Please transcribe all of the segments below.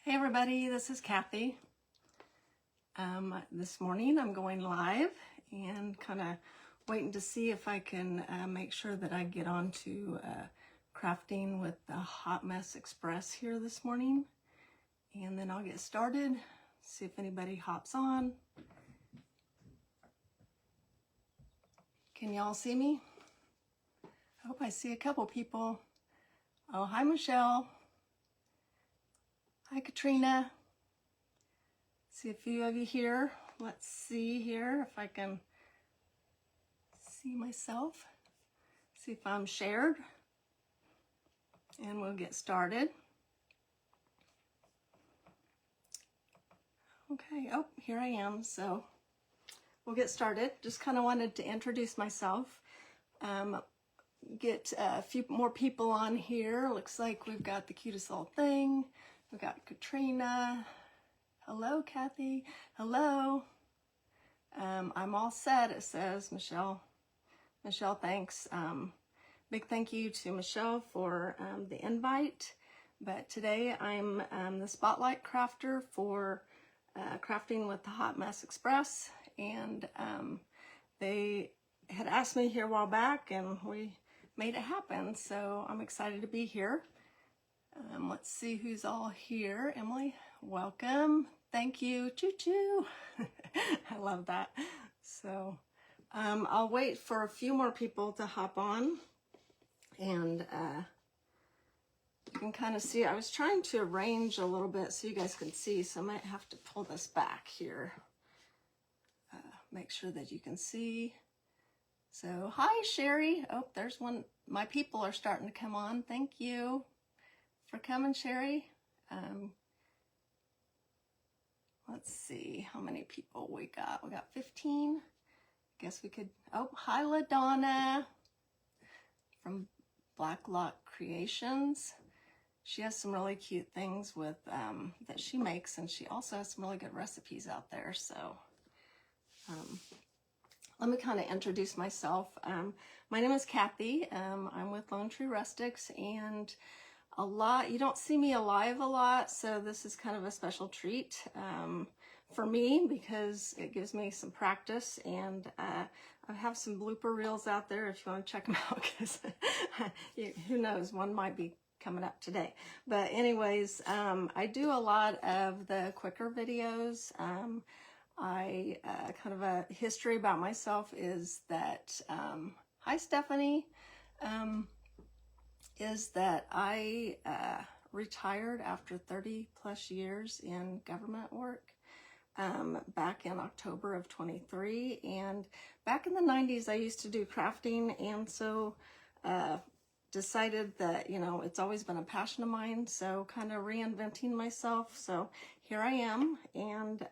Hey everybody, this is Kathy. This morning I'm going live and kind of waiting to see if I can make sure that I get on to crafting with the Hot Mess Express here this morning. And then I'll get started, see if anybody hops on. Can y'all see me? I hope I see a couple people. Oh, hi Michelle. Hi Katrina. See a few of you here. Let's see here if I can see myself. See if I'm shared. And we'll get started. Okay, oh, here I am. So we'll get started. Just kind of wanted to introduce myself. Get a few more people on here. Looks like we've got the cutest little thing. We've got Katrina. Hello, Kathy. Hello. I'm all set, it says Michelle. Michelle, thanks. Big thank you to Michelle for the invite. But today I'm the spotlight crafter for crafting with the Hot Mess Express. And they had asked me here a while back and we made it happen. So I'm excited to be here. Let's see who's all here. Emily, welcome. Thank you. Choo-choo. I love that. So I'll wait for a few more people to hop on. And you can kind of see, I was trying to arrange a little bit so you guys can see. So I might have to pull this back here. Make sure that you can see. So hi, Sherry. Oh, there's one. My people are starting to come on. Thank you for coming, Sherry. Let's see how many people we got. We got 15. Guess we could, oh, hi LaDonna from Black Lock Creations. She has some really cute things with that she makes, and she also has some really good recipes out there. So let me kind of introduce myself. My name is Kathy. I'm with Lone Tree Rustics, and you don't see me alive a lot, so this is kind of a special treat for me because it gives me some practice, and I have some blooper reels out there if you want to check them out, because who knows, one might be coming up today. But anyways, I do a lot of the quicker videos. Kind of a history about myself is that, hi Stephanie, is that I retired after 30 plus years in government work back in October of 23. And back in the 90s, I used to do crafting, and so decided that, you know, it's always been a passion of mine, so kind of reinventing myself. So here I am, and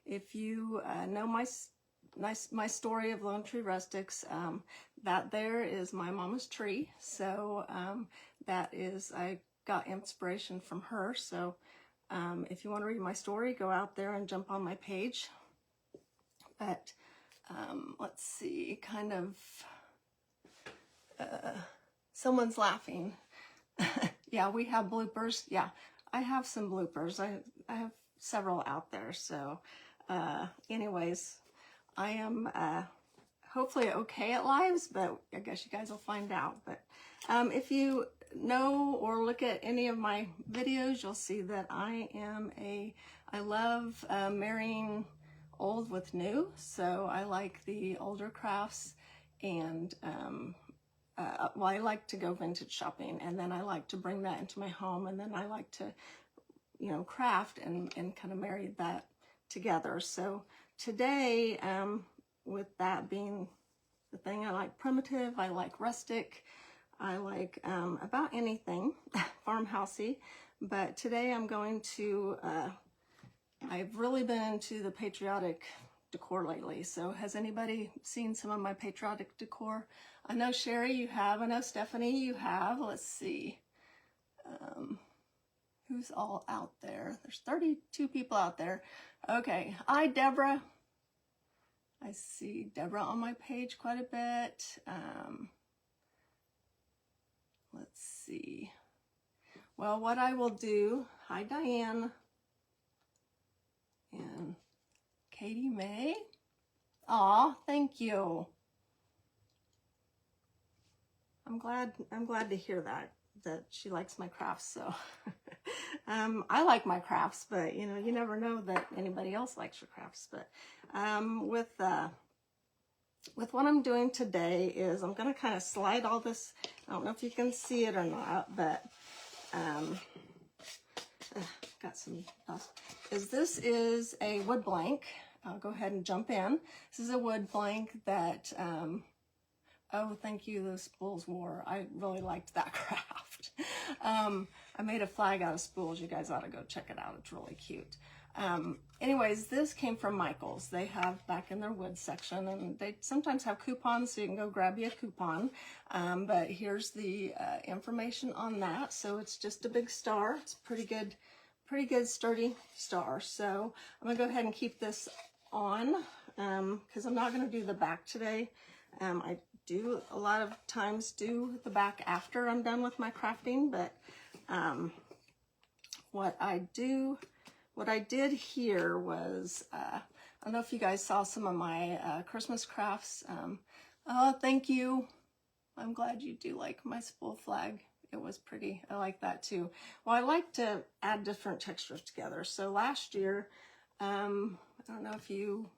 if you know my story of Lone Tree Rustics, that there is my mama's tree. So that is, I got inspiration from her. So if you want to read my story, go out there and jump on my page. But let's see, kind of, someone's laughing. Yeah, we have bloopers. Yeah, I have some bloopers. I have several out there. So anyways, I am hopefully okay at lives, but I guess you guys will find out. But if you know or look at any of my videos, you'll see that I love marrying old with new. So I like the older crafts, and well, I like to go vintage shopping, and then I like to bring that into my home, and then I like to, you know, craft and kind of marry that together. So today, with that being the thing, I like primitive, I like rustic, I like about anything farmhousey. But today I'm going to, I've really been into the patriotic decor lately. So has anybody seen some of my patriotic decor? I know Sherry, you have. I know Stephanie, you have. Let's see. Who's all out there? There's 32 people out there. Okay. Hi, Deborah. I see Deborah on my page quite a bit. Let's see. Well, what I will do, hi Diane and Katie May. Aw, thank you. I'm glad to hear that she likes my crafts. So I like my crafts, but you know, you never know that anybody else likes your crafts. But with what I'm doing today is I'm going to kind of slide all this. I don't know if you can see it or not, but got some dust. This is a wood blank. I'll go ahead and jump in. This is a wood blank that, oh, thank you, those spools wore. I really liked that craft. I made a flag out of spools. You guys ought to go check it out. It's really cute. Anyways, this came from Michael's. They have back in their wood section, and they sometimes have coupons, so you can go grab you a coupon. But here's the information on that. So it's just a big star. It's pretty good sturdy star. So I'm gonna go ahead and keep this on because I'm not gonna do the back today. I do a lot of times do the back after I'm done with my crafting, but what I did here was, I don't know if you guys saw some of my Christmas crafts. Oh, thank you. I'm glad you do like my spool flag. It was pretty. I like that too. Well, I like to add different textures together. So last year, I don't know if you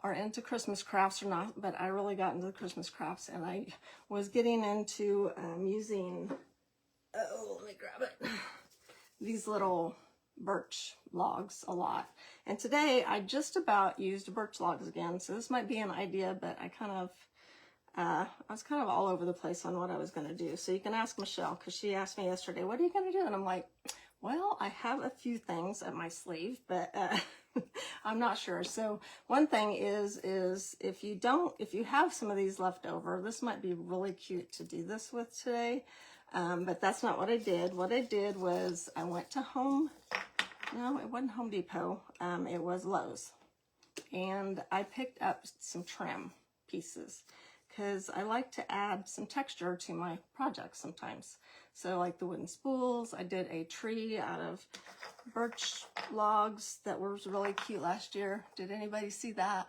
are into Christmas crafts or not, but I really got into the Christmas crafts, and I was getting into using, oh, let me grab it, these little birch logs a lot. And today I just about used birch logs again, so this might be an idea, but I was kind of all over the place on what I was going to do. So you can ask Michelle, because she asked me yesterday, what are you going to do? And I'm like, well, I have a few things up my sleeve, but I'm not sure. So one thing is if you have some of these left over, this might be really cute to do this with today. But that's not what I did. What I did was I went to no, it wasn't Home Depot. It was Lowe's. And I picked up some trim pieces because I like to add some texture to my projects sometimes. So like the wooden spools, I did a tree out of birch logs that was really cute last year. Did anybody see that?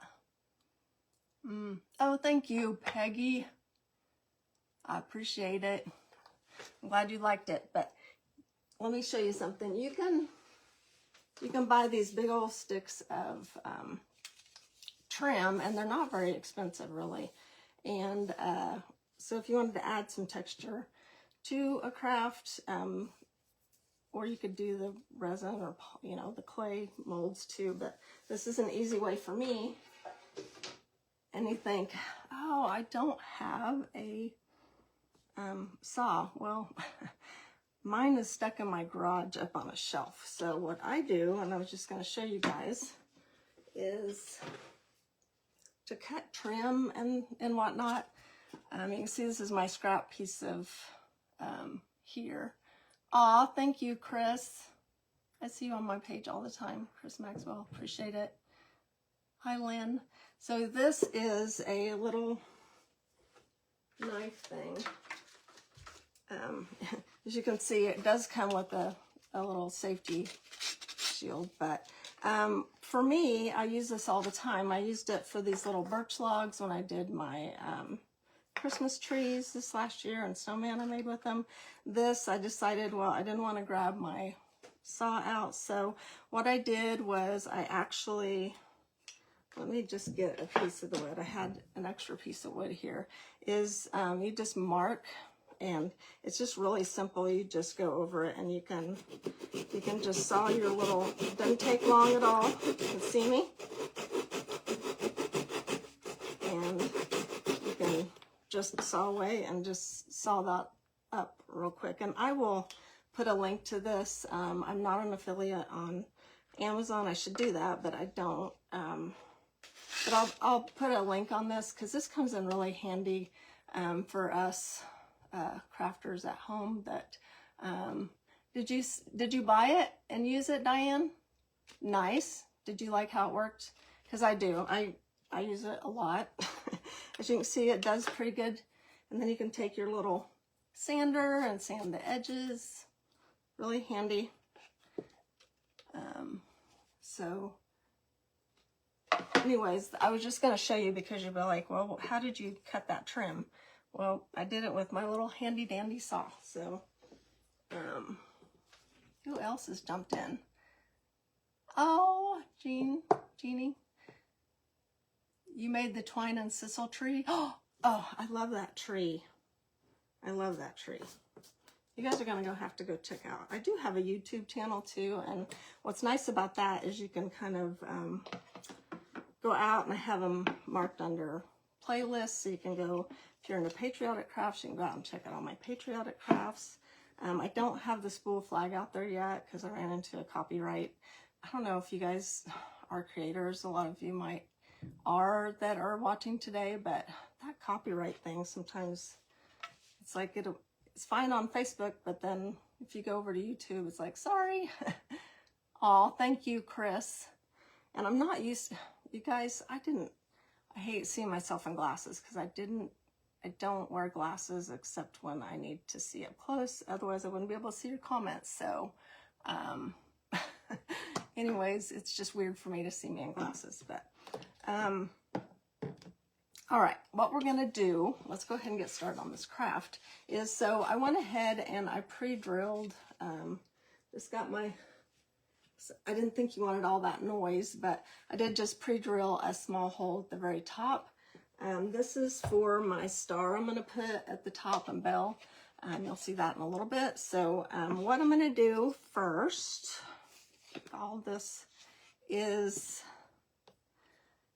Oh, thank you, Peggy. I appreciate it. I'm glad you liked it, but let me show you something. You can buy these big old sticks of trim, and they're not very expensive, really. And so if you wanted to add some texture to a craft, or you could do the resin or, you know, the clay molds too, but this is an easy way for me. And you think, oh, I don't have a saw. Well, mine is stuck in my garage up on a shelf. So what I do, and I was just going to show you guys, is to cut trim and whatnot. You can see this is my scrap piece of here. Aw, thank you, Chris. I see you on my page all the time, Chris Maxwell. Appreciate it. Hi, Lynn. So this is a little knife thing. As you can see, it does come with a little safety shield, but for me, I use this all the time. I used it for these little birch logs when I did my Christmas trees this last year and snowman I made with them. This, I decided, well, I didn't want to grab my saw out, so what I did was I actually, let me just get a piece of the wood. I had an extra piece of wood here. You just mark, and it's just really simple. You just go over it, and you can just saw your little, it doesn't take long at all. You can see me. And you can just saw away and just saw that up real quick. And I will put a link to this. I'm not an affiliate on Amazon. I should do that, but I don't. But I'll put a link on this because this comes in really handy for us crafters at home. That did you buy it and use it, Diane? Nice. Did you like how it worked? Because I do. I use it a lot. As you can see, it does pretty good. And then you can take your little sander and sand the edges. really handy. So anyways, I was just going to show you because you'll be like, well, how did you cut that trim? Well, I did it with my little handy dandy saw. So, who else has jumped in? Oh, Jeannie, you made the twine and sisal tree. Oh, I love that tree. I love that tree. You guys are going to have to go check out. I do have a YouTube channel too, and what's nice about that is you can kind of go out, and I have them marked under playlists, so you can go, if you're into patriotic crafts, you can go out and check out all my patriotic crafts. I don't have the spool flag out there yet because I ran into a copyright. I don't know if you guys are creators, a lot of you might that are watching today, but that copyright thing, sometimes it's like it's fine on Facebook, but then if you go over to YouTube, it's like, sorry. Oh, thank you, Chris. And I'm not used, you guys, I hate seeing myself in glasses because I don't wear glasses except when I need to see up close. Otherwise, I wouldn't be able to see your comments. So, anyways, it's just weird for me to see me in glasses. But, all right, what we're gonna do, let's go ahead and get started on this craft, is so I went ahead and I pre-drilled, just got my, I didn't think you wanted all that noise, but I did just pre-drill a small hole at the very top. This is for my star I'm going to put at the top and bell. You'll see that in a little bit. So what I'm going to do first, all this is,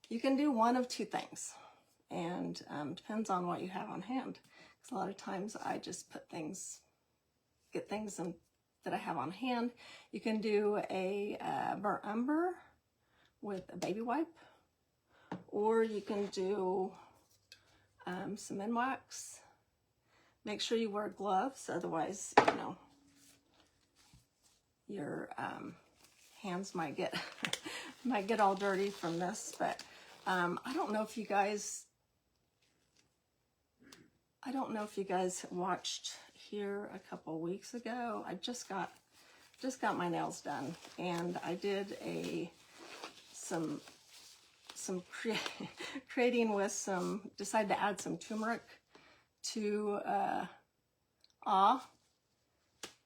you can do one of two things. And depends on what you have on hand. Because a lot of times I just put things, get things in that I have on hand. You can do a burnt umber with a baby wipe, or you can do some wax. Make sure you wear gloves, otherwise, you know, your hands might get might get all dirty from this. But I don't know if you guys watched here a couple weeks ago. I just got my nails done, and I did some creating with some, decided to add some turmeric to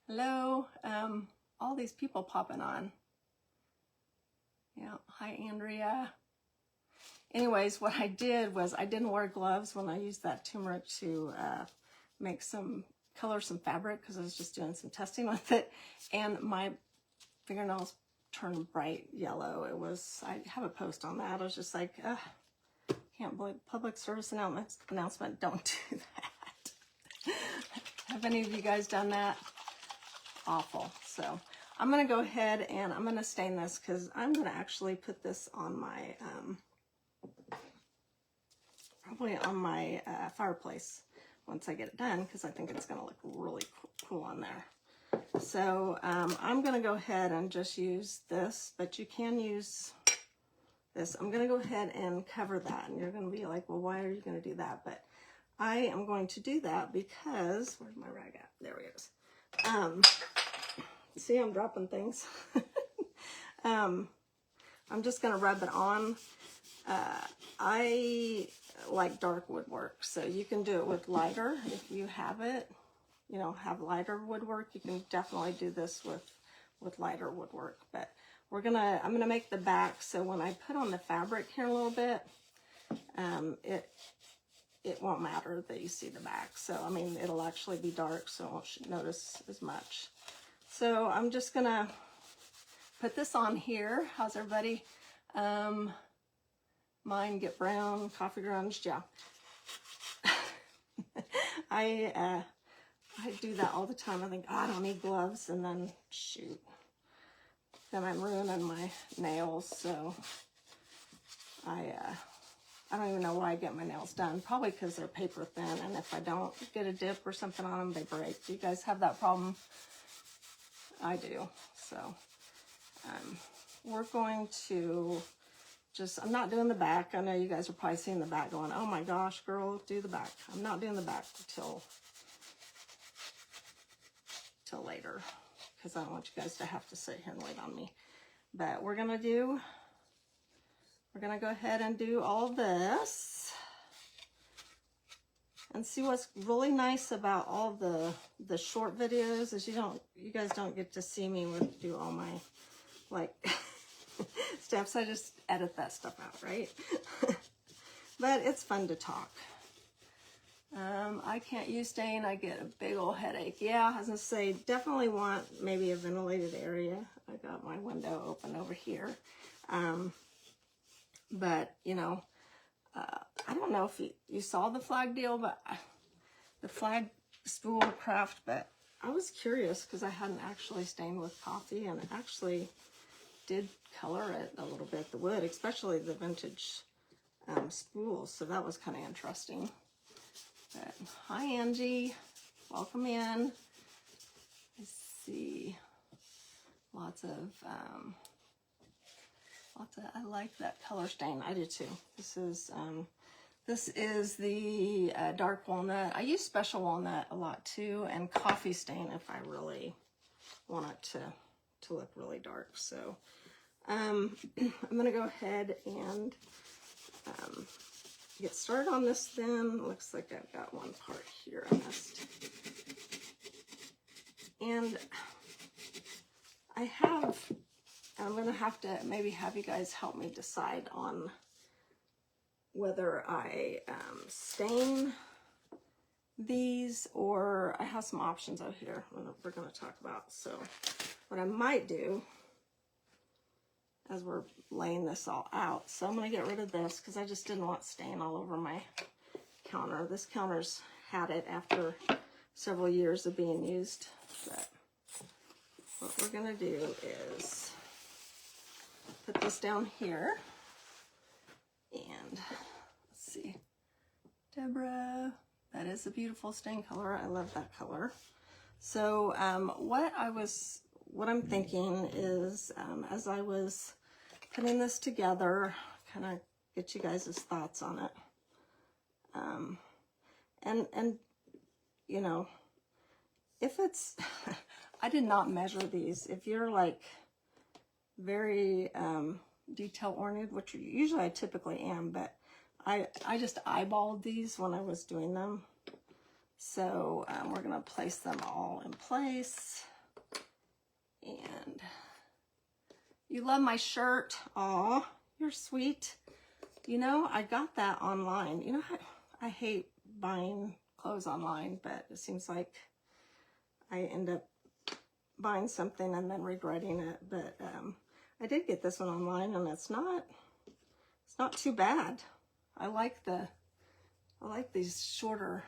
hello, all these people popping on. Yeah, hi Andrea. Anyways, what I did was I didn't wear gloves when I used that turmeric to color some fabric, because I was just doing some testing with it, and my fingernails turned bright yellow. I have a post on that. I was just like, can't believe, public service announcement, don't do that. Have any of you guys done that? Awful. So I'm going to go ahead and I'm going to stain this, because I'm going to actually put this on my probably on my fireplace once I get it done, because I think it's going to look really cool on there. So I'm going to go ahead and just use this, but you can use this. I'm going to go ahead and cover that, and you're going to be like, well, why are you going to do that? But I am going to do that because, where's my rag at? There it is. See, I'm dropping things. I'm just going to rub it on. I like dark woodwork, so you can do it with lighter if you have it. You know, have lighter woodwork. You can definitely do this with lighter woodwork. But I'm gonna make the back, so when I put on the fabric here a little bit, it won't matter that you see the back. So I mean, it'll actually be dark, so I won't notice as much. So I'm just gonna put this on here. How's everybody? Mine get brown, coffee grunged, yeah. I do that all the time. I think, oh, I don't need gloves, and then shoot, then I'm ruining my nails. So I don't even know why I get my nails done. Probably because they're paper thin, and if I don't get a dip or something on them, they break. Do you guys have that problem? I do. So we're going to I'm not doing the back. I know you guys are probably seeing the back going, oh my gosh, girl, do the back. I'm not doing the back till later, because I don't want you guys to have to sit here and wait on me. But we're gonna go ahead and do all this. And see, what's really nice about all the short videos is you guys don't get to see me do all my like steps. I just edit that stuff out, right? But it's fun to talk. I can't use stain. I get a big old headache. Yeah, I was gonna say, definitely want maybe a ventilated area. I got my window open over here. But you know, I don't know if you saw the flag deal, but the flag spool craft, but I was curious because I hadn't actually stained with coffee, and it actually did color it a little bit, the wood, especially the vintage spools. So that was kind of interesting. But hi, Angie. Welcome in. Let's see. Lots of, I like that color stain. I do too. This is the dark walnut. I use special walnut a lot too, and coffee stain if I really want it to look really dark. So I'm gonna go ahead and get started on this then. Looks like I've got one part here I missed. And I'm gonna have to maybe have you guys help me decide on whether I stain these, or I have some options out here we're gonna talk about. So what I might do as we're laying this all out, so I'm gonna get rid of this because I just didn't want stain all over my counter. This counter's had it after several years of being used. But what we're gonna do is put this down here, and let's see, Deborah, that is a beautiful stain color. I love that color. So what I'm thinking is, as I was putting this together, kind of get you guys' thoughts on it. And you know, if it's, I did not measure these. If you're like very detail oriented, which usually I typically am, but I just eyeballed these when I was doing them. So we're gonna place them all in place. And you love my shirt. Aw, you're sweet. You know, I got that online. You know, I hate buying clothes online, but it seems like I end up buying something and then regretting it. But I did get this one online, and it's not too bad. I like these shorter,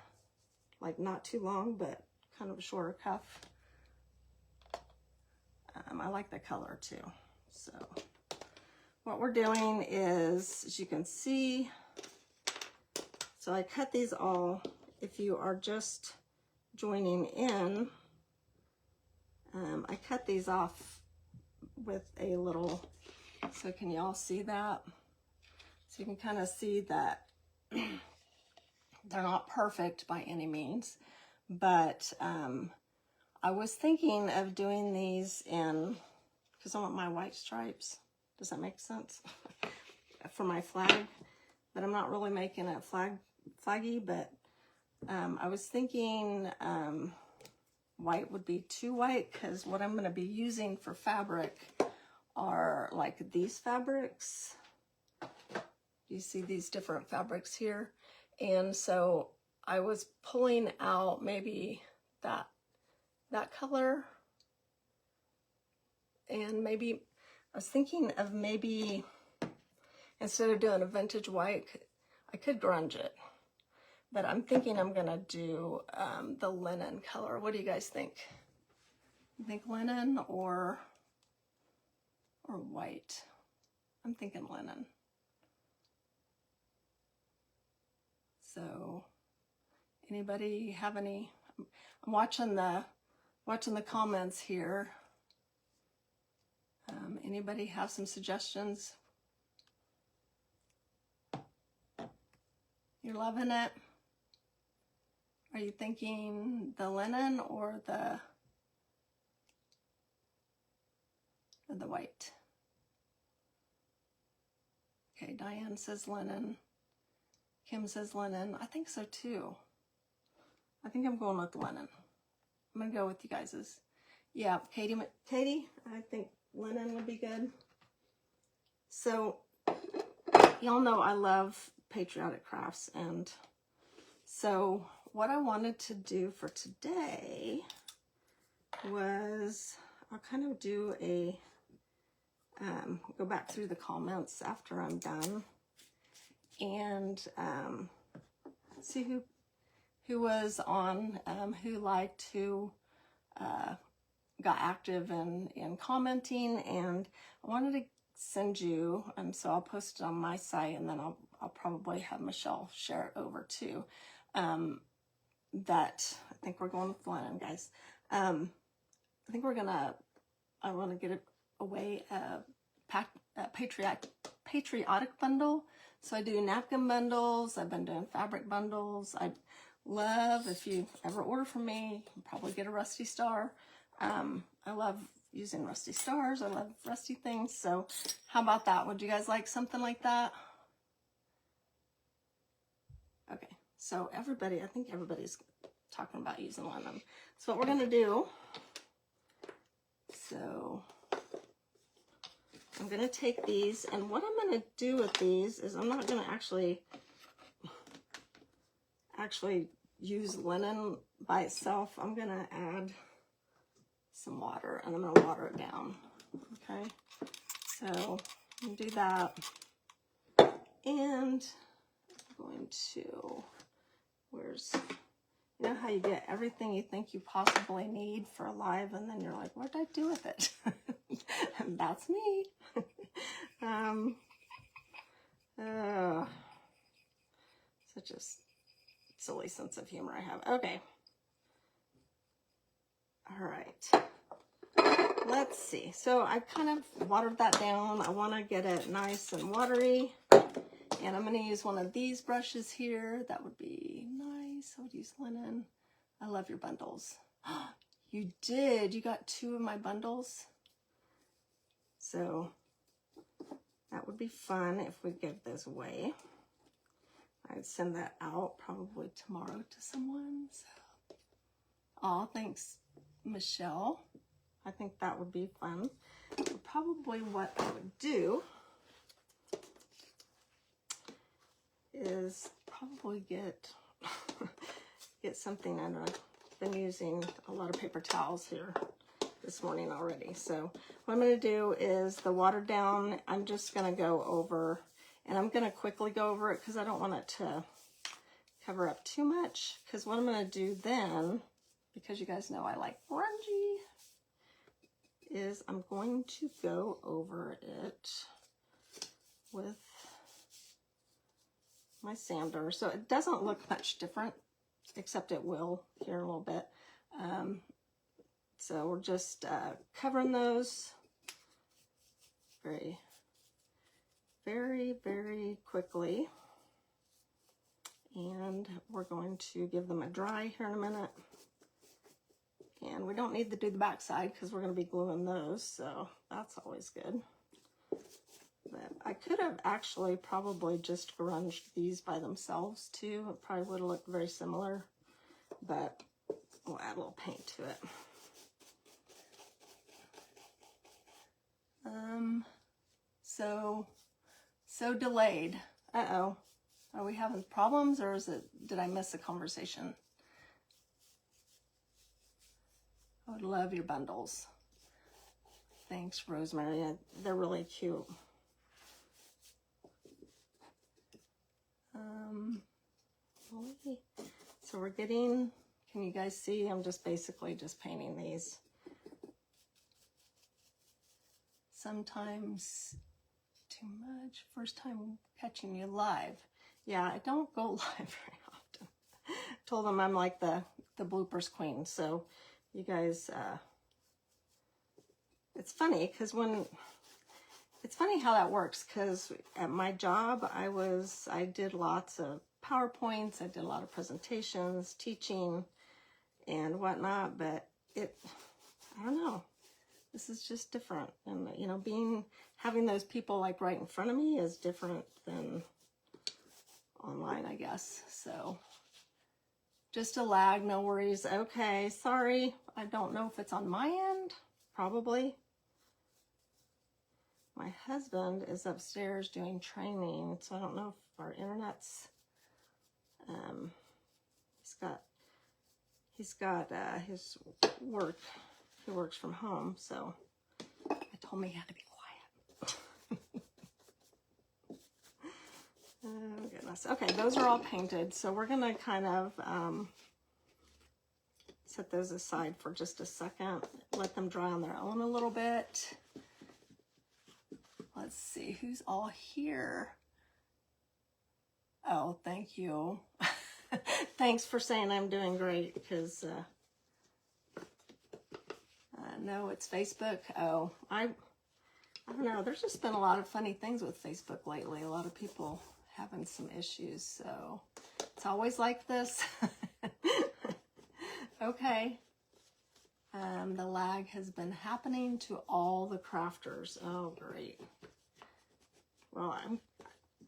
like not too long, but kind of a shorter cuff. I like the color too. So what we're doing is, as you can see, so I cut these all. If you are just joining in, I cut these off with a little, so can you all see that? So you can kind of see that they're not perfect by any means, but I was thinking of doing these in, because I want my white stripes. Does that make sense? For my flag, but I'm not really making it flaggy, but I was thinking white would be too white, because what I'm going to be using for fabric are like these fabrics. You see these different fabrics here, and so I was pulling out maybe that color, and maybe I was thinking of maybe instead of doing a vintage white, I could grunge it, but I'm thinking I'm gonna do the linen color. What do you guys think? You think linen or white? I'm thinking linen. So anybody have any? I'm watching the comments here. Anybody have some suggestions? You're loving it? Are you thinking the linen or the the white. Okay, Diane says linen. Kim says linen. I think so too. I think I'm going with linen. I'm gonna go with you guys's. Yeah, Katie, I think linen would be good. So, y'all know I love Patriotic crafts, and so what I wanted to do for today was I'll kind of do a go back through the comments after I'm done and see who was on, who liked, who got active in commenting, and I wanted to send you, and so I'll post it on my site, and then I'll probably have Michelle share it over too. That I think we're going with linen, guys. I think I want to get it away patriotic bundle. So I do napkin bundles. I've been doing fabric bundles. I love, if you ever order from me, you'll probably get a Rusty star. I love using Rusty stars. I love Rusty things. So how about that? Would you guys like something like that? Okay, so I think everybody's talking about using linen. So what we're gonna do, so I'm gonna take these, and what I'm gonna do with these is I'm not gonna actually use linen by itself. I'm gonna add some water, and I'm gonna water it down. Okay, so I'm gonna do that, and I'm going to, you know how you get everything you think you possibly need for a live, and then you're like, what did I do with it? And that's me. Such a silly sense of humor I have. Okay. All right. Let's see. So I kind of watered that down. I want to get it nice and watery. And I'm going to use one of these brushes here. That would be nice. I would use linen. I love your bundles. You did. You got 2 of my bundles. So that would be fun if we give those away. I'd send that out probably tomorrow to someone. So. Oh, thanks, Michelle. I think that would be fun. So probably what I would do is probably get something. And I've been using a lot of paper towels here this morning already. So what I'm going to do is the watered down, I'm just going to go over, and I'm going to quickly go over it because I don't want it to cover up too much. Because what I'm going to do then, because you guys know I like grungy, is I'm going to go over it with my sander. So it doesn't look much different, except it will here in a little bit. So we're just covering those very, very, very quickly. And we're going to give them a dry here in a minute. And we don't need to do the back side because we're going to be gluing those, so that's always good. But I could have actually probably just grunged these by themselves too. It probably would have looked very similar, but we'll add a little paint to it. So delayed. Uh-oh. Are we having problems, or did I miss a conversation? I would love your bundles. Thanks, Rosemary. They're really cute. So we're getting, can you guys see? I'm just basically just painting these. Sometimes too much. First time catching you live. Yeah, I don't go live very often. Told them I'm like the bloopers queen. So you guys, it's funny because it's funny how that works, because at my job I did lots of PowerPoints, I did a lot of presentations, teaching and whatnot, but I don't know, This is just different. And, you know, having those people like right in front of me is different than online, I guess. So just a lag, no worries. Okay, sorry. I don't know if it's on my end. Probably. My husband is upstairs doing training, so I don't know if our internet's, he's got his work. He works from home, so I told him he had to be quiet. Oh, goodness. Okay, those are all painted, so we're gonna kind of set those aside for just a second, let them dry on their own a little bit. Let's see, who's all here? Oh, thank you. Thanks for saying I'm doing great, because no, it's Facebook. Oh, I don't know. There's just been a lot of funny things with Facebook lately. A lot of people having some issues, so it's always like this. Okay. The lag has been happening to all the crafters. Oh, great. Well,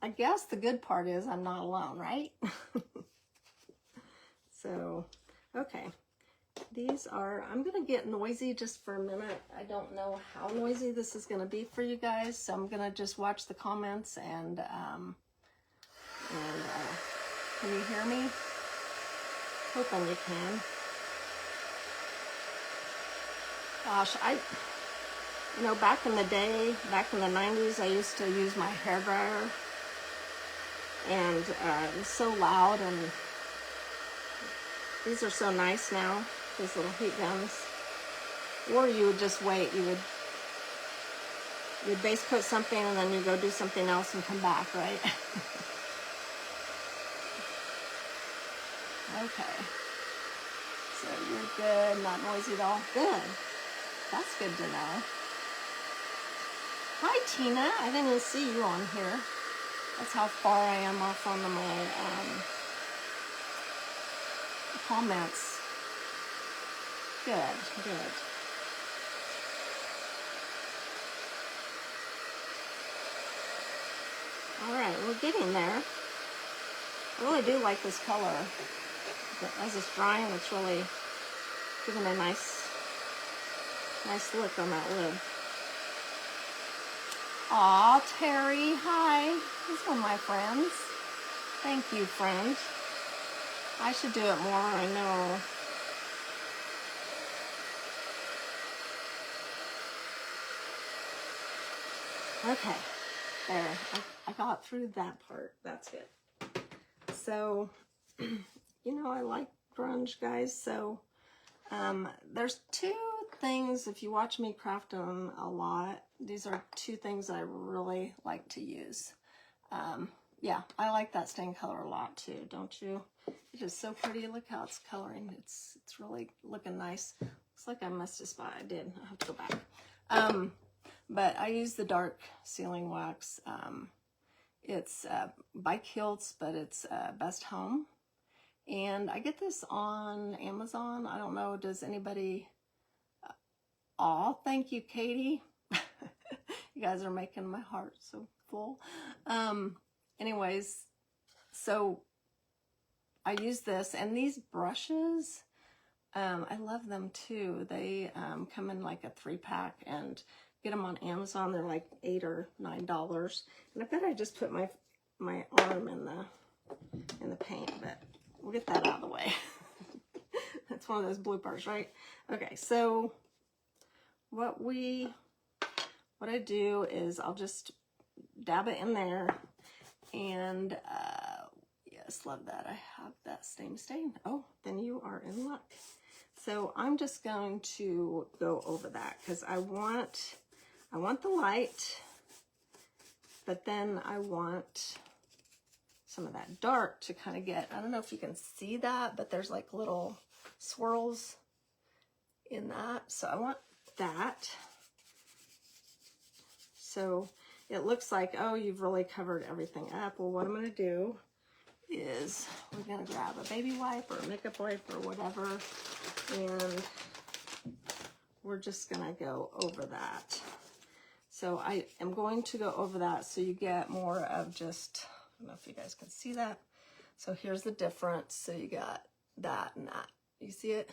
I guess the good part is I'm not alone, right? So, okay. These are, I'm going to get noisy just for a minute. I don't know how noisy this is going to be for you guys, so I'm going to just watch the comments and can you hear me? Hoping you can. Gosh, you know, back in the day, back in the 90s, I used to use my hairdryer, and it was so loud, and these are so nice now, these little heat guns. Or you would just wait, you'd base coat something, and then you go do something else and come back, right? Okay. So you're good, not noisy at all. Good. That's good to know. Hi, Tina. I didn't even see you on here. That's how far I am off on my comments. Good, good. All right, we're getting there. I really do like this color. As it's drying, it's really giving a nice look on that lid. Aw, Terry, hi. This is one of my friends. Thank you, friend. I should do it more, I know. Okay, there. I got through that part. That's good. So, you know, I like grunge, guys. So, there's two things, if you watch me craft them a lot, these are two things I really like to use. Yeah, I like that stain color a lot too, don't you? It is so pretty. Look how it's coloring. It's really looking nice. Looks like I missed a spot. I did. I have to go back. But I use the dark sealing wax. It's by Kilts, but it's Best Home. And I get this on Amazon. I don't know, does anybody... Aw, thank you, Katie. You guys are making my heart so full. Anyways, so I use this, and these brushes, I love them too. They come in like a 3-pack, and get them on Amazon. They're like $8 or $9. And I bet I just put my arm in the paint, but we'll get that out of the way. That's one of those bloopers, right? Okay, so what I do is I'll just dab it in there, and yes, love that. I have that stain. Oh, then you are in luck. So I'm just going to go over that because I want the light, but then I want some of that dark to kind of get, I don't know if you can see that, but there's like little swirls in that. So I want that. So it looks like, oh, you've really covered everything up. Well, what I'm going to do is we're going to grab a baby wipe or a makeup wipe or whatever, and we're just gonna go over that. So I am going to go over that so you get more of just, I don't know if you guys can see that. So here's the difference. So you got that and that. You see it?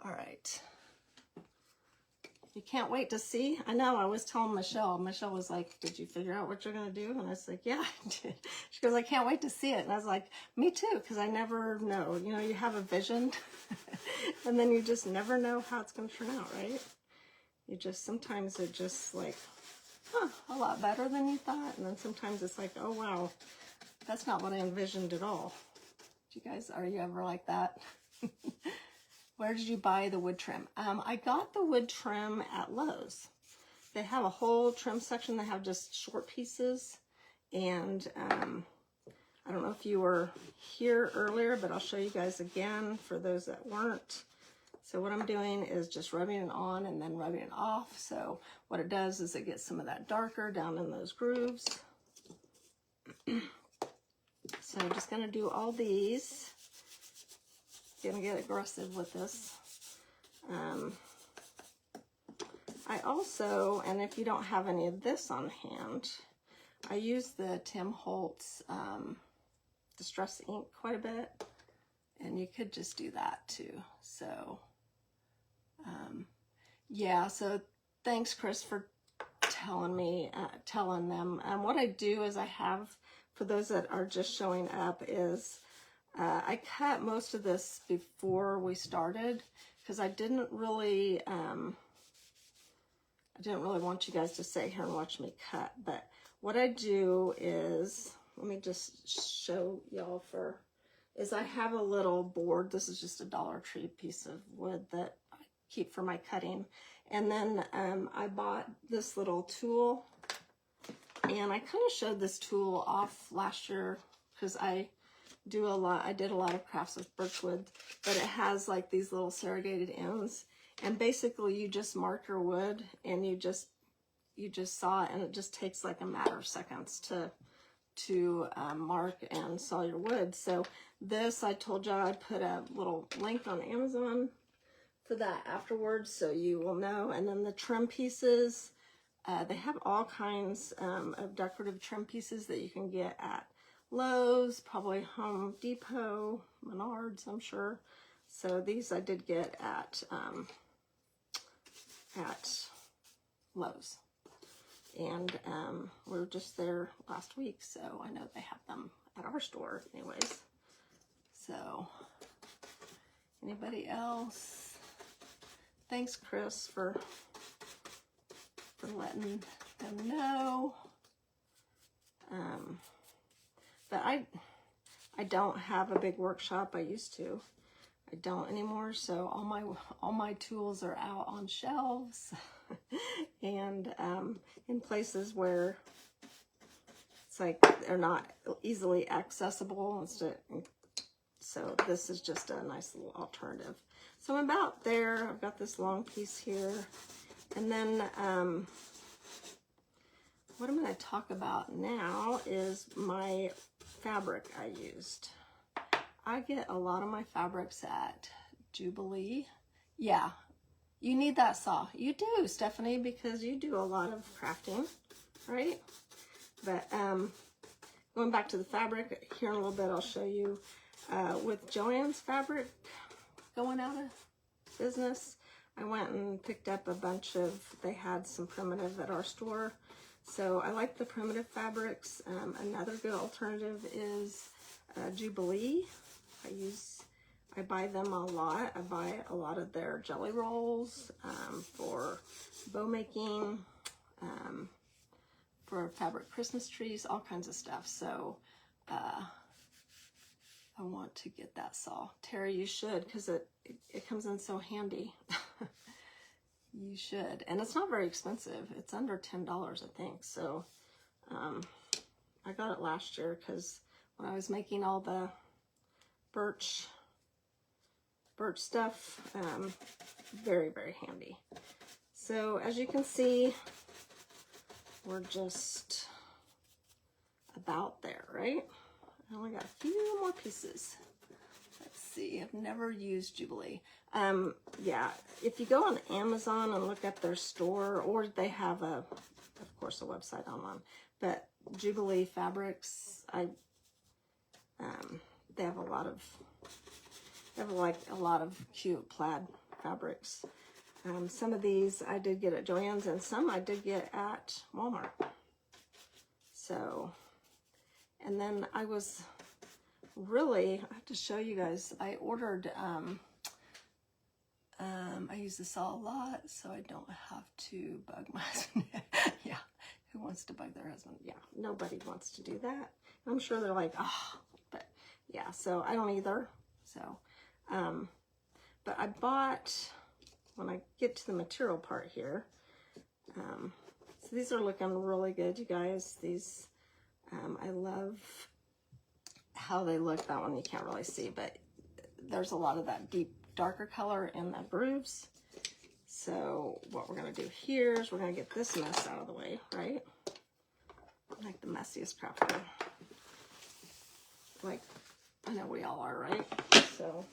All right. You can't wait to see? I know, I was telling Michelle. Michelle was like, did you figure out what you're going to do? And I was like, yeah, I did. She goes, I can't wait to see it. And I was like, me too, because I never know. You know, you have a vision, and then you just never know how it's going to turn out, right? You just, sometimes it just like, huh, a lot better than you thought. And then sometimes it's like, oh, wow, that's not what I envisioned at all. You guys, are you ever like that? Where did you buy the wood trim? I got the wood trim at Lowe's. They have a whole trim section. They have just short pieces. And I don't know if you were here earlier, but I'll show you guys again for those that weren't. So what I'm doing is just rubbing it on and then rubbing it off. So what it does is it gets some of that darker down in those grooves. So I'm just gonna do all these. Gonna get aggressive with this. I also, and if you don't have any of this on hand, I use the Tim Holtz Distress ink quite a bit, and you could just do that too. So yeah, so thanks Chris for telling them. What I do is I have, for those that are just showing up, is I cut most of this before we started because I didn't really want you guys to sit here and watch me cut. But what I do is, let me just show y'all is I have a little board. This is just a Dollar Tree piece of wood that I keep for my cutting. And then I bought this little tool, and I kind of showed this tool off last year because I did a lot of crafts with birchwood, but it has like these little serrated ends, and basically you just mark your wood and you just saw it, and it just takes like a matter of seconds to mark and saw your wood. So this, I told you I'd put a little link on Amazon for that afterwards, so you will know. And then the trim pieces, they have all kinds of decorative trim pieces that you can get at Lowe's, probably Home Depot, Menards, I'm sure. So these I did get at Lowe's, and we were just there last week, so I know they have them at our store anyways. So anybody else? Thanks Chris for letting them know. But I don't have a big workshop. I used to. I don't anymore. So all my tools are out on shelves and in places where it's like they're not easily accessible. So this is just a nice little alternative. So I'm about there. I've got this long piece here, and then what I'm going to talk about now is my fabric I used. I get a lot of my fabrics at Jubilee. Yeah, you need that saw. You do, Stephanie, because you do a lot of crafting, right? But going back to the fabric, here in a little bit I'll show you with Joann's fabric going out of business. I went and picked up a bunch of, they had some primitive at our store. So I like the primitive fabrics. Another good alternative is Jubilee. I buy them a lot. I buy a lot of their jelly rolls for bow making, for fabric Christmas trees, all kinds of stuff. So I want to get that saw. Terry, you should, because it comes in so handy. You should. And it's not very expensive. It's under $10, I think. So I got it last year because when I was making all the birch stuff, very, very handy. So as you can see, we're just about there, right? I only got a few more pieces. Let's see. I've never used Jubilee. Yeah, if you go on Amazon and look up their store, or they have of course, a website online, but Jubilee Fabrics, they have a lot of cute plaid fabrics. Some of these I did get at Joann's, and some I did get at Walmart. So, and then I was really, I have to show you guys, I ordered, I use this all a lot, so I don't have to bug my husband. Yeah, who wants to bug their husband? Yeah, nobody wants to do that. I'm sure they're like, oh, but yeah, so I don't either. So, but I bought, when I get to the material part here, so these are looking really good, you guys. These, I love how they look. That one you can't really see, but there's a lot of that deep, darker color in the grooves. So what we're going to do here is we're going to get this mess out of the way, right? Like the messiest crafter. Like, I know we all are, right? So,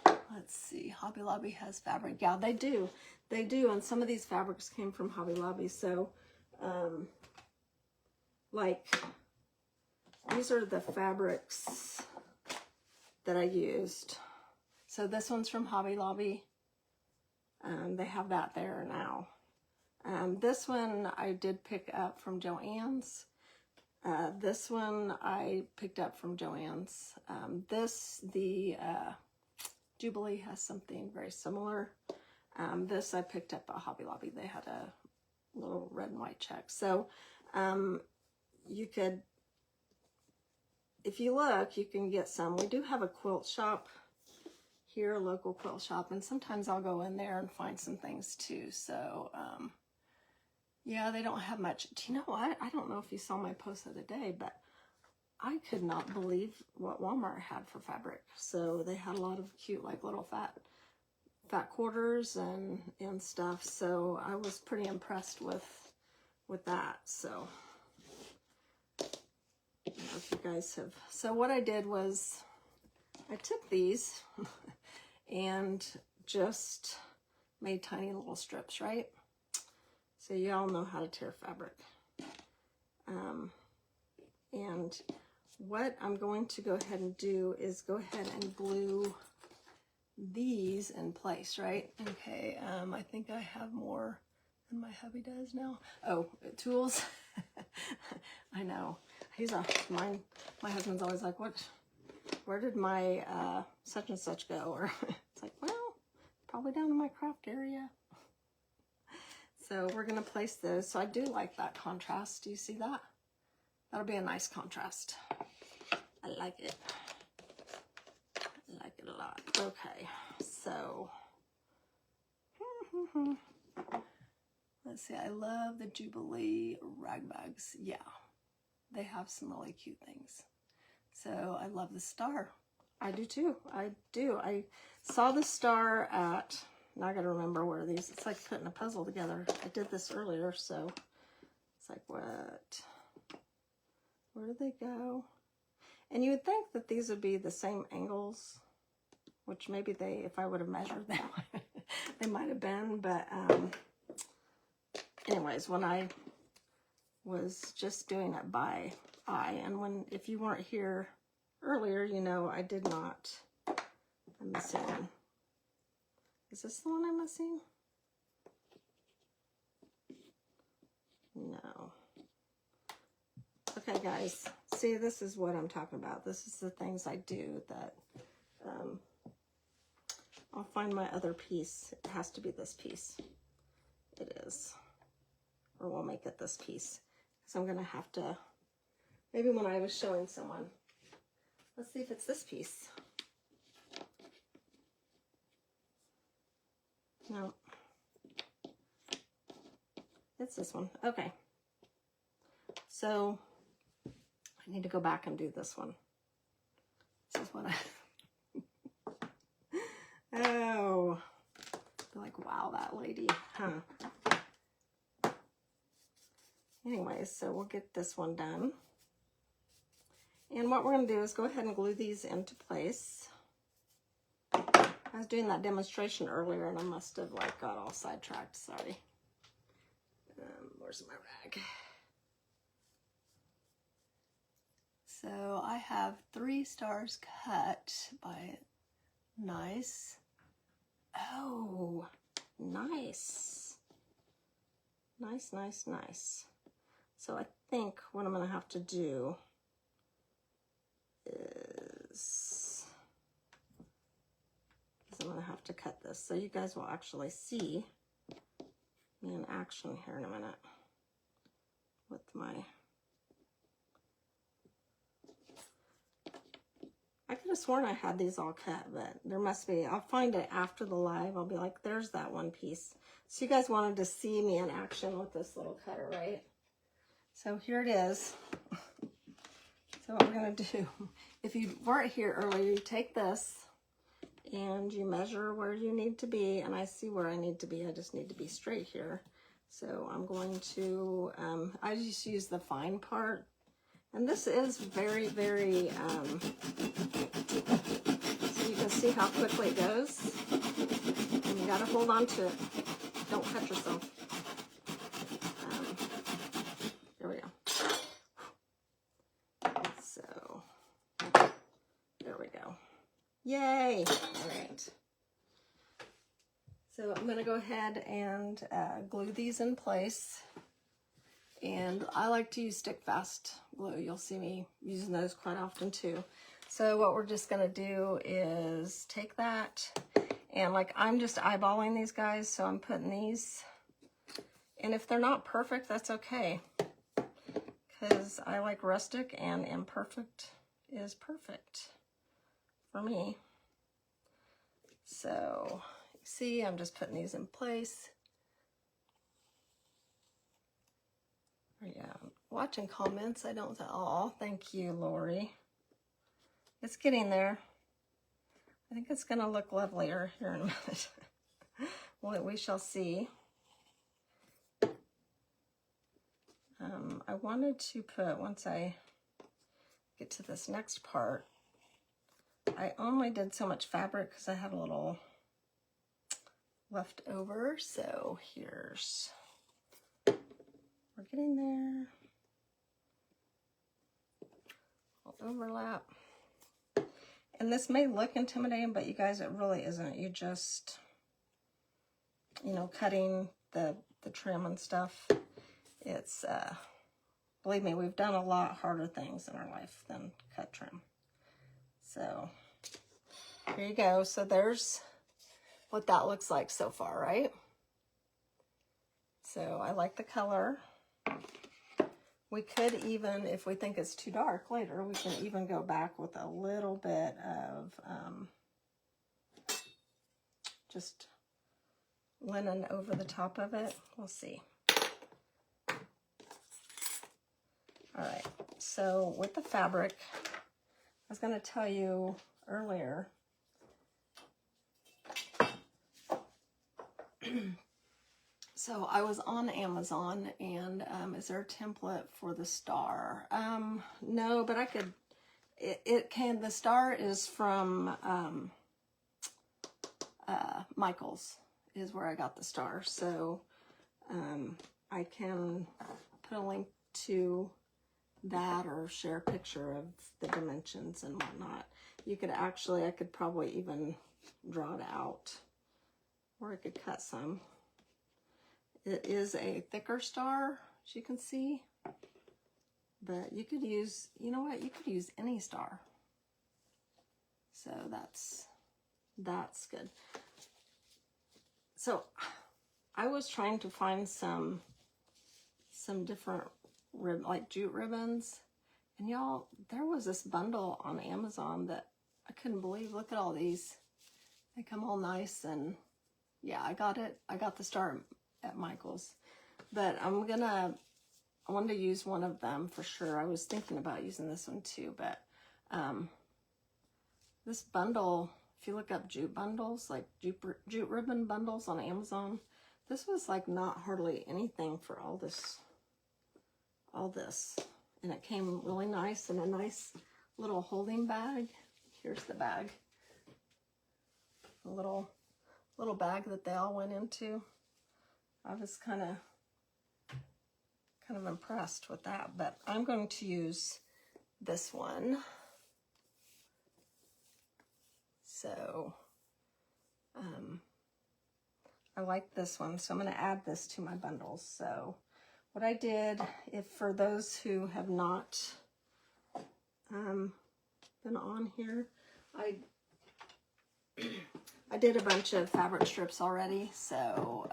let's see. Hobby Lobby has fabric. Yeah, they do. They do, and some of these fabrics came from Hobby Lobby. So, like, these are the fabrics that I used. So this one's from Hobby Lobby. They have that there now. This one I did pick up from Joann's. This one I picked up from Joann's. The Jubilee has something very similar. This I picked up at Hobby Lobby. They had a little red and white check. So you could, if you look, you can get some. We do have a quilt shop here, a local quilt shop, and sometimes I'll go in there and find some things too. So, yeah, they don't have much. Do you know what? I don't know if you saw my post of the day, but I could not believe what Walmart had for fabric. So they had a lot of cute, like little fat quarters and stuff. So I was pretty impressed with that. So, I don't know if you guys have. So what I did was I took these and just made tiny little strips, right? So you all know how to tear fabric. And what I'm going to go ahead and do is go ahead and glue these in place, right? Okay, I think I have more than my hubby does now. Oh, tools. I know. My husband's always like, where did my such and such go? Or it's like, well, probably down in my craft area. So we're going to place those. So I do like that contrast. Do you see that? That'll be a nice contrast. I like it. I like it a lot. Okay, so let's see. I love the Jubilee rag bags. Yeah, they have some really cute things. So I love the star. I do too. I do. I saw the star at, now I gotta remember where these, it's like putting a puzzle together. I did this earlier, so it's like, what? Where did they go? And you would think that these would be the same angles, which maybe they, if I would have measured them, they might have been, but anyways, when I was just doing it by eye, and if you weren't here earlier, you know, I did not, I'm missing one. Is this the one I'm missing? No. Okay, guys, see, this is what I'm talking about. This is the things I do that, I'll find my other piece. It has to be this piece. It is. Or we'll make it this piece. So I'm going to have to, maybe when I was showing someone, let's see if it's this piece. No. It's this one. Okay. So I need to go back and do this one. This is what I... Oh. They're like, wow, that lady. Huh. Anyways, so we'll get this one done. And what we're going to do is go ahead and glue these into place. I was doing that demonstration earlier and I must have like got all sidetracked, sorry. Where's my rag? So I have 3 stars cut by nice. Oh, nice. Nice, nice, nice. So I think what I'm going to have to do is I'm going to have to cut this. So you guys will actually see me in action here in a minute with my... I could have sworn I had these all cut, but there must be. I'll find it after the live. I'll be like, there's that one piece. So you guys wanted to see me in action with this little cutter, right? So here it is. So what we're going to do, if you weren't here earlier, you take this and you measure where you need to be. And I see where I need to be. I just need to be straight here. So I'm going to, I just use the fine part. And this is very, very, so you can see how quickly it goes. And you gotta hold on to it. Don't cut yourself. There we go. So, there we go. Yay! All right. So I'm gonna go ahead and glue these in place. And I like to use stick fast glue. You'll see me using those quite often too. So what we're just gonna do is take that, and like I'm just eyeballing these guys, so I'm putting these, and if they're not perfect, that's okay, because I like rustic and imperfect is perfect for me. So you see, I'm just putting these in place. Yeah, watching comments, I don't say, oh, thank you, Lori. It's getting there. I think it's gonna look lovelier here in a minute. Well, we shall see. I wanted to put, once I get to this next part, I only did so much fabric because I had a little left over, so here's, we're getting there. I'll overlap. And this may look intimidating, but you guys, it really isn't. You just, you know, cutting the trim and stuff. It's, believe me, we've done a lot harder things in our life than cut trim. So here you go. So there's what that looks like so far, right? So I like the color. We could even, if we think it's too dark later, we can even go back with a little bit of just linen over the top of it. We'll see. All right, so with the fabric, I was going to tell you earlier, so I was on Amazon, and is there a template for the star? No, but I could, it can, the star is from Michael's, is where I got the star. So I can put a link to that or share a picture of the dimensions and whatnot. You could actually, I could probably even draw it out, or I could cut some. It is a thicker star, as you can see, but you could use, you know what, you could use any star. So that's good. So I was trying to find some different like jute ribbons, and y'all, there was this bundle on Amazon that I couldn't believe. Look at all these. They come all nice, and yeah, I got it. I got the star at Michael's, but I wanted to use one of them for sure. I was thinking about using this one too, but this bundle, if you look up jute bundles, like jute ribbon bundles on Amazon, this was like not hardly anything for all this, and it came really nice in a nice little holding bag. Here's the bag. The little bag that they all went into. I was kind of impressed with that, but I'm going to use this one. So I like this one, so I'm going to add this to my bundles. So what I did, if for those who have not been on here, I did a bunch of fabric strips already. So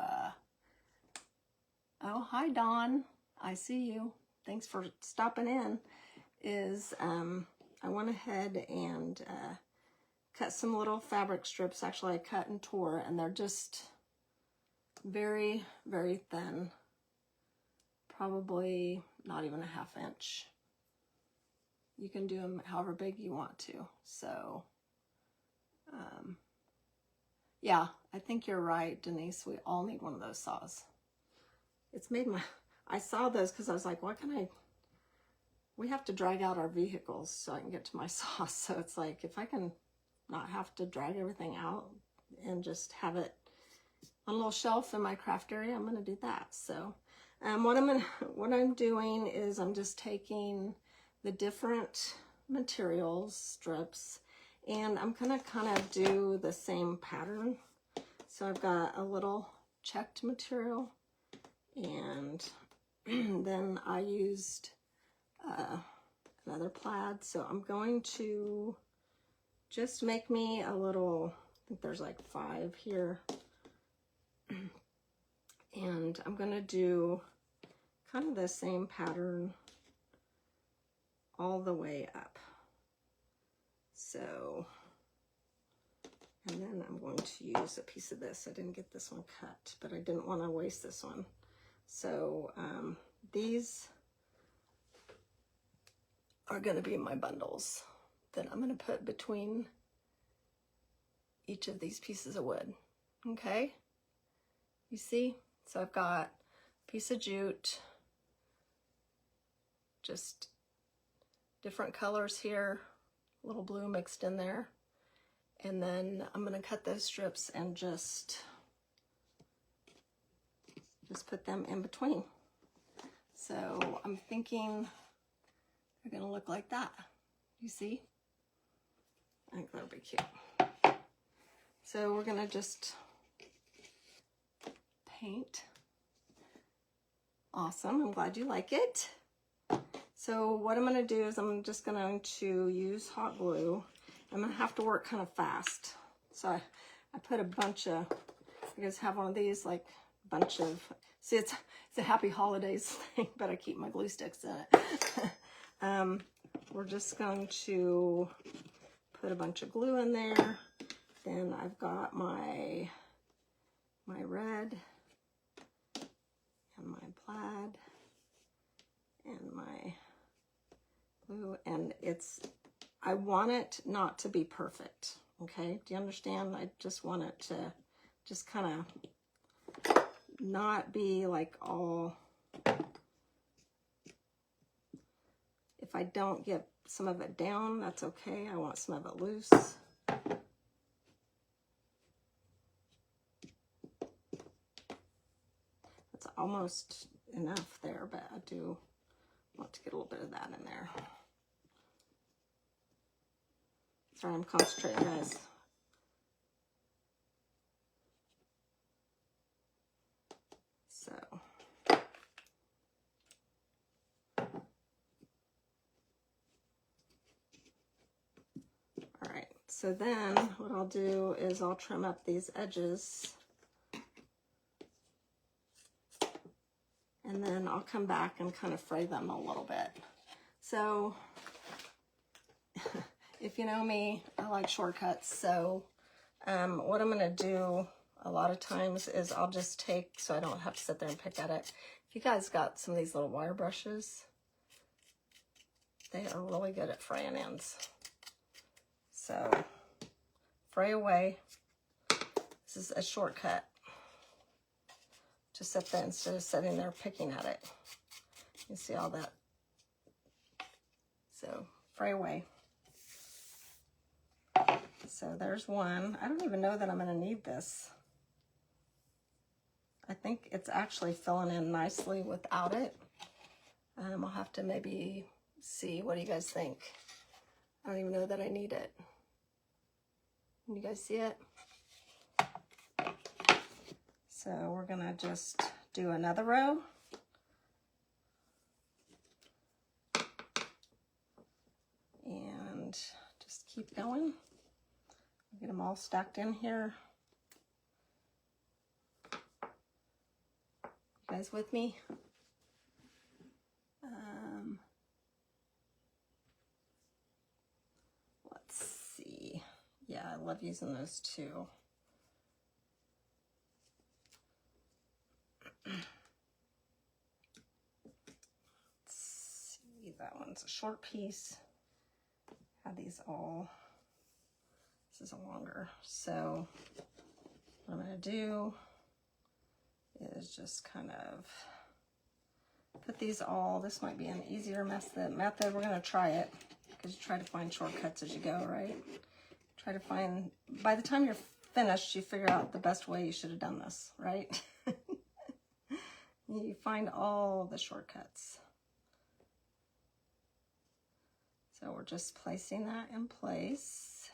oh, hi Dawn, I see you, thanks for stopping in. I went ahead and cut some little fabric strips. Actually, I cut and tore, and they're just very, very thin. Probably not even a 1/2 inch. You can do them however big you want to. So, yeah, I think you're right, Denise. We all need one of those saws. It's made I saw those because I was like, we have to drag out our vehicles so I can get to my saws. So it's like, if I can not have to drag everything out and just have it on a little shelf in my craft area, I'm going to do that. So what I'm doing is I'm just taking the different materials, strips, and I'm going to kind of do the same pattern. So I've got a little checked material, and then I used another plaid. So I'm going to just make me a little, I think there's like 5 here. And I'm going to do kind of the same pattern all the way up. So, and then I'm going to use a piece of this. I didn't get this one cut, but I didn't want to waste this one. So these are going to be my bundles that I'm going to put between each of these pieces of wood. Okay, you see? So I've got a piece of jute, just different colors here, a little blue mixed in there. And then I'm going to cut those strips and just put them in between. So I'm thinking they're going to look like that. You see? I think that'll be cute. So we're going to just paint. Awesome. I'm glad you like it. So what I'm going to do is I'm just going to use hot glue. I'm going to have to work kind of fast. So I put a bunch of, you guys have one of these, like a bunch of, see it's a happy holidays thing, but I keep my glue sticks in it. We're just going to put a bunch of glue in there. Then I've got my red and my plaid and my blue, and I want it not to be perfect, okay? Do you understand? I just want it to just kind of not be like all, if I don't get some of it down, that's okay. I want some of it loose. It's almost enough there, but I do want to get a little bit of that in there. Sorry, I'm concentrating, guys. So, all right. So then what I'll do is I'll trim up these edges, and then I'll come back and kind of fray them a little bit. So if you know me, I like shortcuts. So what I'm going to do a lot of times is I'll just take, so I don't have to sit there and pick at it. If you guys got some of these little wire brushes, they are really good at fraying ends. So fray away. This is a shortcut. Just sit there instead of sitting there picking at it. You see all that? So fray away. So there's one. I don't even know that I'm going to need this. I think it's actually filling in nicely without it. I'll have to maybe see. What do you guys think? I don't even know that I need it. Can you guys see it? So we're going to just do another row. And just keep going. Get them all stacked in here. You guys with me? Let's see. Yeah, I love using those too. Let's see, that one's a short piece. Have these all. This is a longer. So what I'm going to do is just kind of put these all. This might be an easier method. We're going to try it because you try to find shortcuts as you go, right? Try to find, by the time you're finished, you figure out the best way you should have done this, right? You find all the shortcuts. So we're just placing that in place.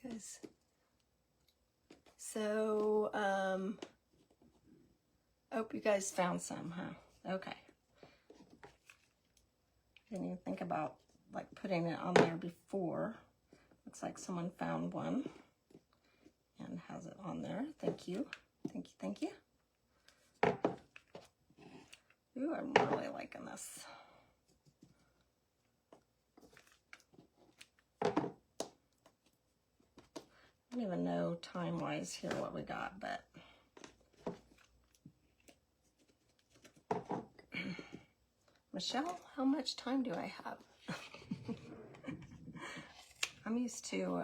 Guys. So, oh, you guys found some, huh? Okay. Didn't even think about like putting it on there before. Looks like someone found one and has it on there. Thank you. Thank you, thank you. Ooh, I'm really liking this. I don't even know time-wise here what we got, but Michelle, how much time do I have? I'm used to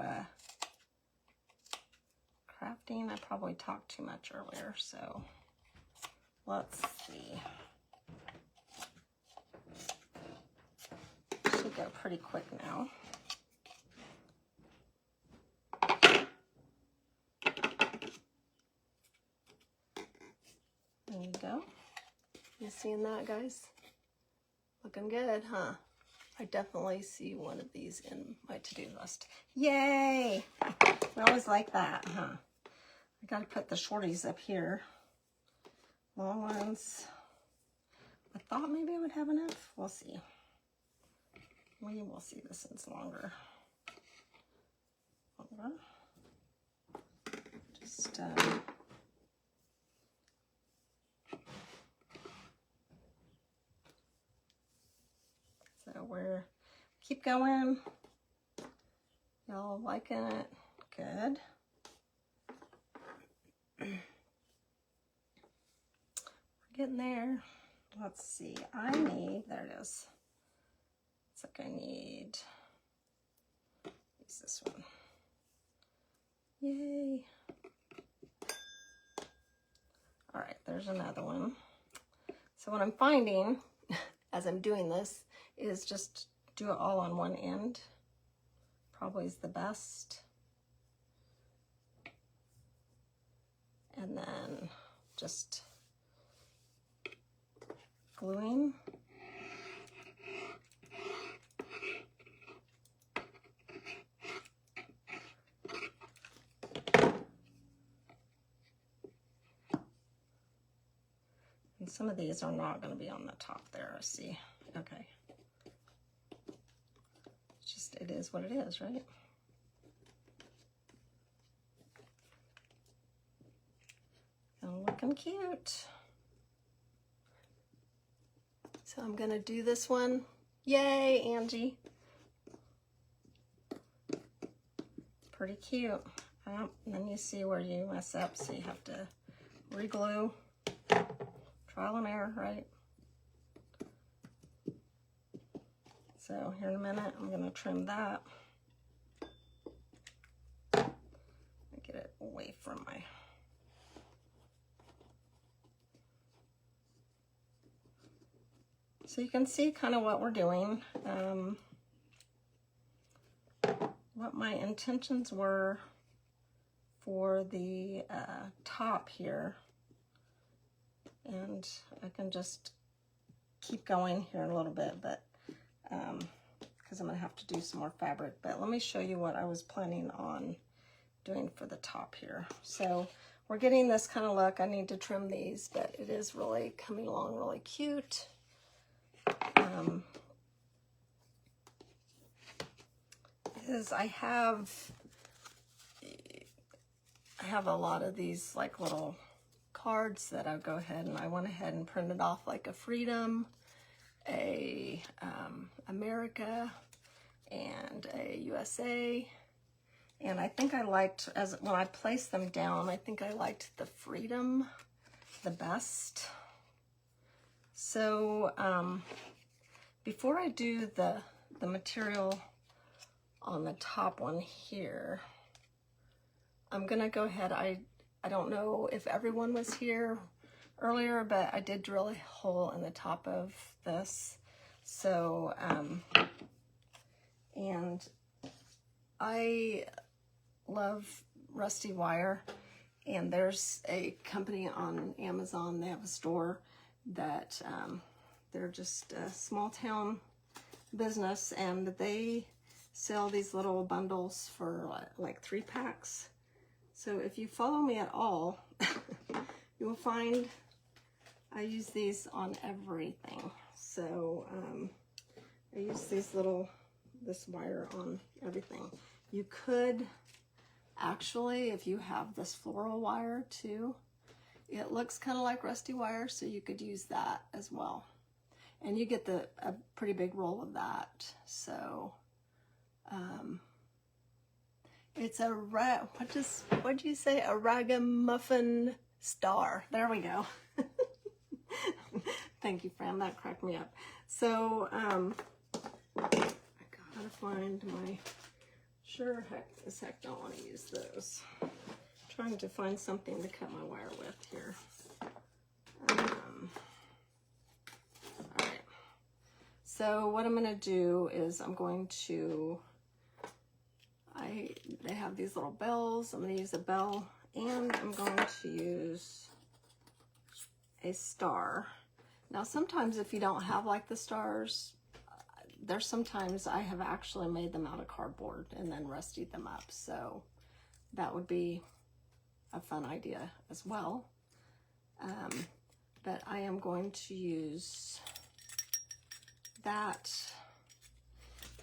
crafting. I probably talked too much earlier, so let's see. Should go pretty quick now. There you go. You seeing that, guys? Looking good, huh? I definitely see one of these in my to-do list. Yay! We always like that, huh? I gotta put the shorties up here. Long ones. I thought maybe I would have enough. We'll see. We will see. This one's longer. Just so we're keep going. Y'all liking it? Good. We're getting there. Let's see. I need, there it is. It's like I need, use this one. Yay. All right, there's another one. So what I'm finding as I'm doing this is just do it all on one end. Probably is the best. And then just gluing. And some of these are not going to be on the top there, I see. Okay. It's just, it is what it is, right? And looking cute. So I'm going to do this one. Yay, Angie. Pretty cute. And then you see where you mess up, so you have to re-glue. Trial and error, right? So here in a minute, I'm going to trim that. Get it away from my... So you can see kind of what we're doing, what my intentions were for the top here. And I can just keep going here a little bit, but because I'm gonna have to do some more fabric. But let me show you what I was planning on doing for the top here. So we're getting this kind of look. I need to trim these, but it is really coming along really cute. Is I have a lot of these like little cards that I'll go ahead and I went ahead and printed off like a Freedom, a America, and a USA. And I think I liked, when I placed them down, I think I liked the Freedom the best. So before I do the material on the top one here, I'm gonna go ahead, I don't know if everyone was here earlier, but I did drill a hole in the top of this. So, and I love Rusty wire, and there's a company on Amazon, they have a store that they're just a small town business, and they sell these little bundles for like 3 packs. So if you follow me at all, you will find I use these on everything. So I use this wire on everything. You could actually, if you have this floral wire too, it looks kind of like Rusty wire, so you could use that as well. And you get a pretty big roll of that. So it's a what'd you say? A ragamuffin star. There we go. Thank you, Fran. That cracked me up. So I gotta find my. Sure, heck don't want to use those. I'm trying to find something to cut my wire with here. All right. So what I'm going to do is I'm going to. They have these little bells. I'm going to use a bell, and I'm going to use a star. Now, sometimes if you don't have like the stars, there's sometimes I have actually made them out of cardboard and then rustied them up. So that would be a fun idea as well. But I am going to use that,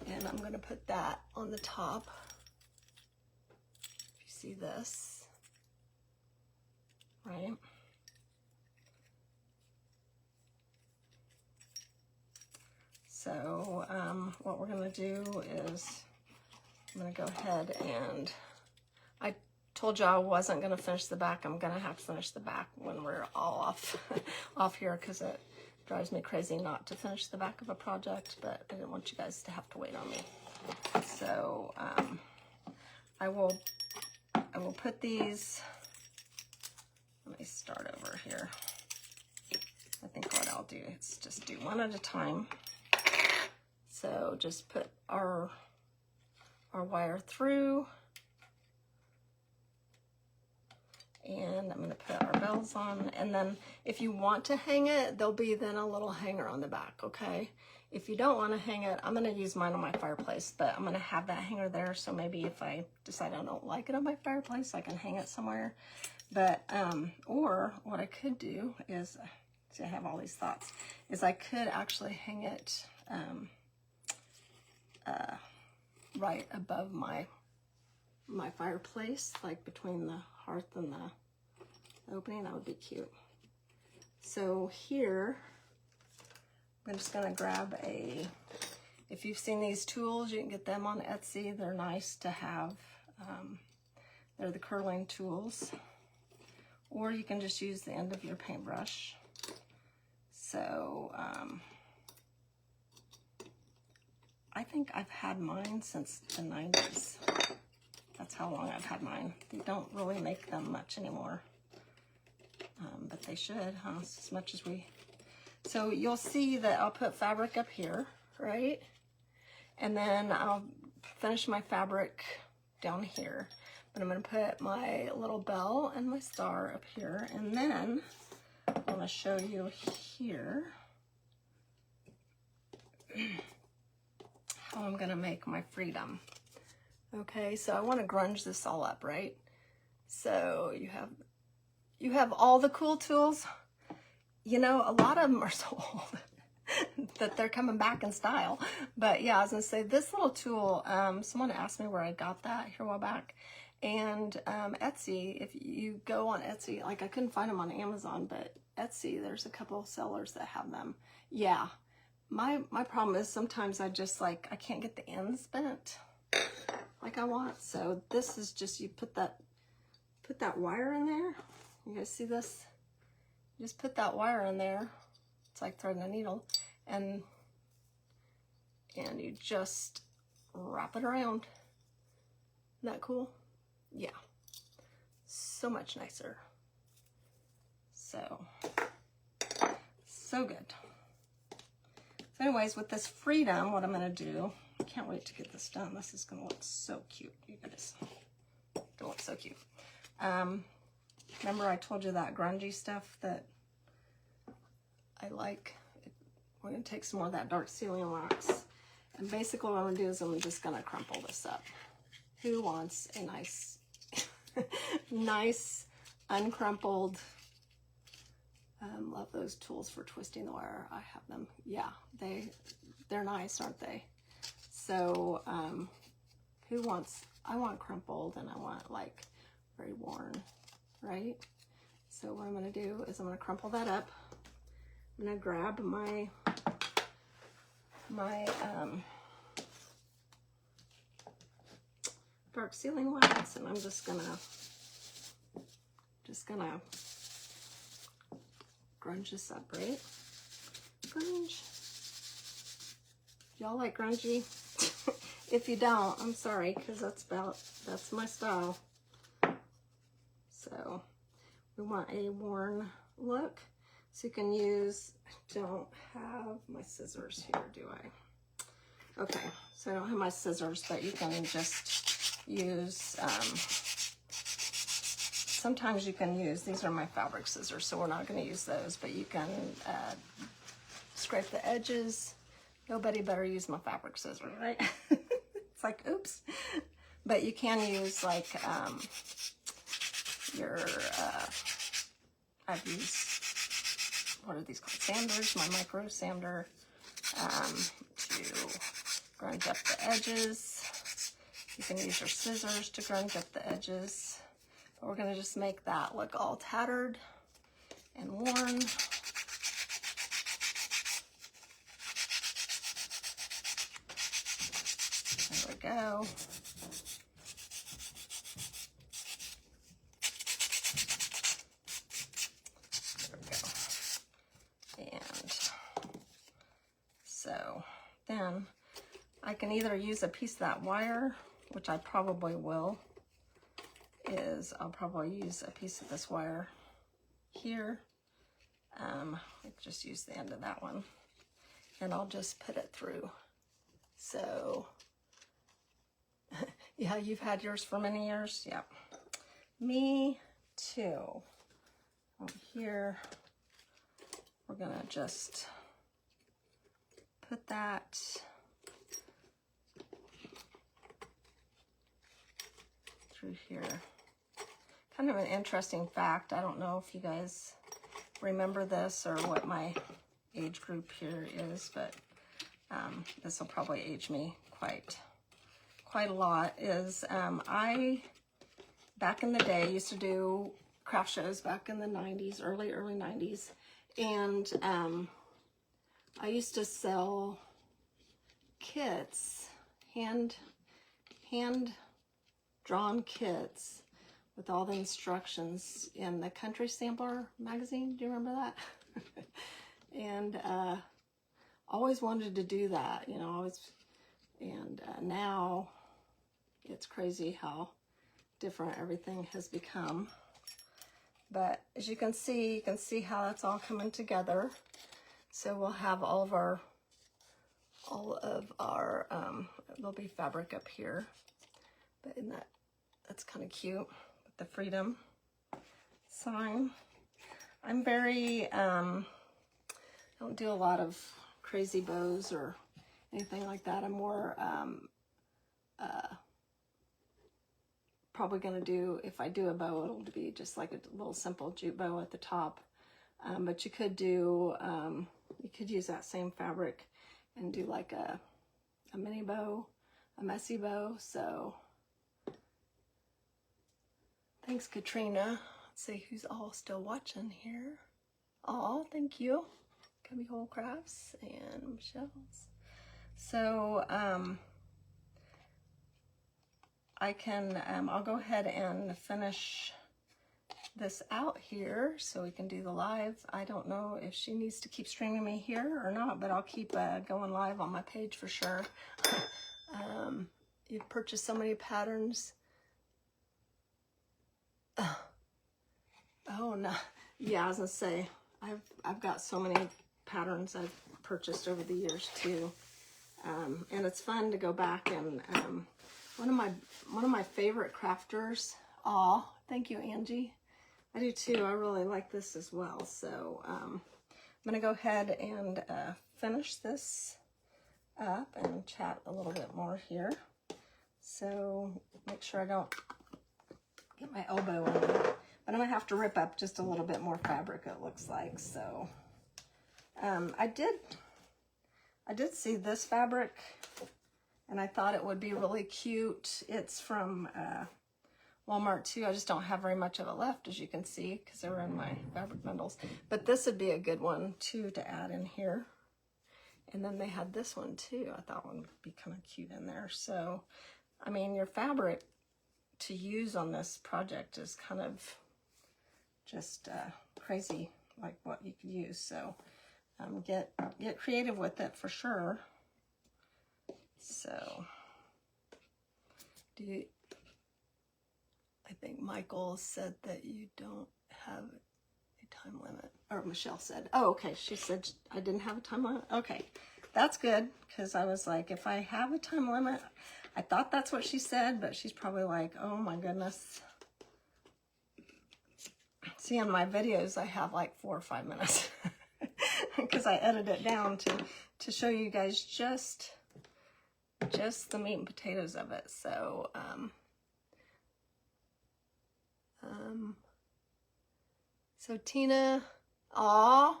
and I'm going to put that on the top. If you see this, right? So what we're going to do is I'm going to go ahead, and I told you I wasn't going to finish the back. I'm going to have to finish the back when we're all off here, because it drives me crazy not to finish the back of a project, but I didn't want you guys to have to wait on me. So I will put these, let me start over here. I think what I'll do is just do one at a time. So just put our wire through, and I'm going to put our bells on, and then if you want to hang it, there'll be then a little hanger on the back, okay? If you don't want to hang it, I'm going to use mine on my fireplace, but I'm going to have that hanger there, so maybe if I decide I don't like it on my fireplace, I can hang it somewhere. But, or what I could do is, see, I have all these thoughts, is I could actually hang it right above my fireplace, like between the hearth and the opening. That would be cute. So here, I'm just gonna grab if you've seen these tools, you can get them on Etsy. They're nice to have. They're the curling tools. Or you can just use the end of your paintbrush. So, I think I've had mine since the 90s. That's how long I've had mine. They don't really make them much anymore. But they should, huh? As much as we So you'll see that I'll put fabric up here, right? And then I'll finish my fabric down here. But I'm going to put my little bell and my star up here. And then I'm going to show you here how I'm going to make my freedom. Okay, so I want to grunge this all up, right? So you have all the cool tools. You know, a lot of them are so old that they're coming back in style. But yeah, I was gonna say this little tool, someone asked me where I got that here a while back. And Etsy, if you go on Etsy, like I couldn't find them on Amazon, but Etsy, there's a couple of sellers that have them. Yeah, my problem is sometimes I just like, I can't get the ends bent like I want. So this is just, you put that wire in there. You guys see this? You just put that wire in there. It's like threading a needle, and you just wrap it around. Isn't that cool? Yeah, so much nicer. So good. So anyways, with this freedom, what I'm gonna do, I can't wait to get this done. This is gonna look so cute, you guys. It's gonna look so cute. Remember I told you that grungy stuff that I like? We're going to take some more of that dark ceiling wax. And basically what I'm going to do is I'm just going to crumple this up. Who wants a nice, nice, uncrumpled, love those tools for twisting the wire. I have them. Yeah, they're nice, aren't they? So who wants, I want crumpled and I want like very worn, right? So what I'm going to do is I'm going to crumple that up. I'm going to grab my dark ceiling wax, and I'm just gonna grunge this up, right? Grunge. Y'all like grungy? If you don't, I'm sorry, because that's my style. So we want a worn look. So you can use, I don't have my scissors here, do I? Okay, so I don't have my scissors, but you can just use, sometimes you can use, these are my fabric scissors, so we're not going to use those, but you can scrape the edges. Nobody better use my fabric scissors, right? It's like, oops. But you can use like I've used, what are these called? Sanders, my micro sander, to grunge up the edges. You can use your scissors to grunge up the edges. But we're going to just make that look all tattered and worn. There we go. Then I can either use a piece of that wire, which I probably will, I'll probably use a piece of this wire here. I just use the end of that one, and I'll just put it through. So, yeah, you've had yours for many years? Yeah. Me too. Over here, we're gonna just put that through here. Kind of an interesting fact. I don't know if you guys remember this or what my age group here is, but this will probably age me quite a lot. Is I, back in the day, used to do craft shows back in the 90s, early 90s, and I used to sell kits, hand drawn kits with all the instructions in the Country Sampler magazine. Do you remember that? And always wanted to do that, you know, always. And now it's crazy how different everything has become. But as you can see how that's all coming together. So we'll have all of our, there'll be fabric up here, but that's kind of cute with the freedom sign. I'm very, I don't do a lot of crazy bows or anything like that. I'm more, probably gonna do, if I do a bow, it'll be just like a little simple jute bow at the top. But you could do, you could use that same fabric and do like a mini bow, a messy bow. So thanks, Katrina. Let's see who's all still watching here. Oh, thank you. Cubby Hole Crafts and Michelle's. So I can, I'll go ahead and finish this out here so we can do the live. I don't know if she needs to keep streaming me here or not, but I'll keep going live on my page for sure. You've purchased so many patterns. Oh no, yeah, I was gonna say I've got so many patterns I've purchased over the years too, and it's fun to go back and one of my favorite crafters. Aw, thank you, Angie. I do too. I really like this as well. So I'm gonna go ahead and finish this up and chat a little bit more here. So make sure I don't get my elbow in there. But I'm gonna have to rip up just a little bit more fabric, it looks like. So I did see this fabric and I thought it would be really cute. It's from Walmart too. I just don't have very much of it left, as you can see, because they were in my fabric bundles. But this would be a good one too to add in here. And then they had this one too. I thought one would be kind of cute in there. So, I mean, your fabric to use on this project is kind of just crazy, like what you could use. So get creative with it for sure. So I think Michael said that you don't have a time limit, or Michelle said, oh, okay, she said I didn't have a time limit. Okay, that's good, because I was like, if I have a time limit, I thought that's what she said, but she's probably like, oh my goodness. See, on my videos, I have like 4 or 5 minutes because I edit it down to show you guys just the meat and potatoes of it. So, so Tina, aw,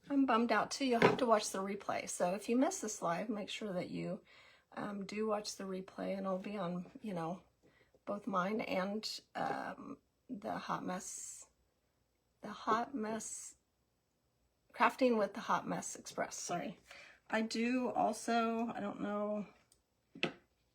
I'm bummed out too. You'll have to watch the replay. So if you miss this live, make sure that you do watch the replay, and it'll be on, you know, both mine and the Hot Mess Crafting with the Hot Mess Express. Sorry. I do also, I don't know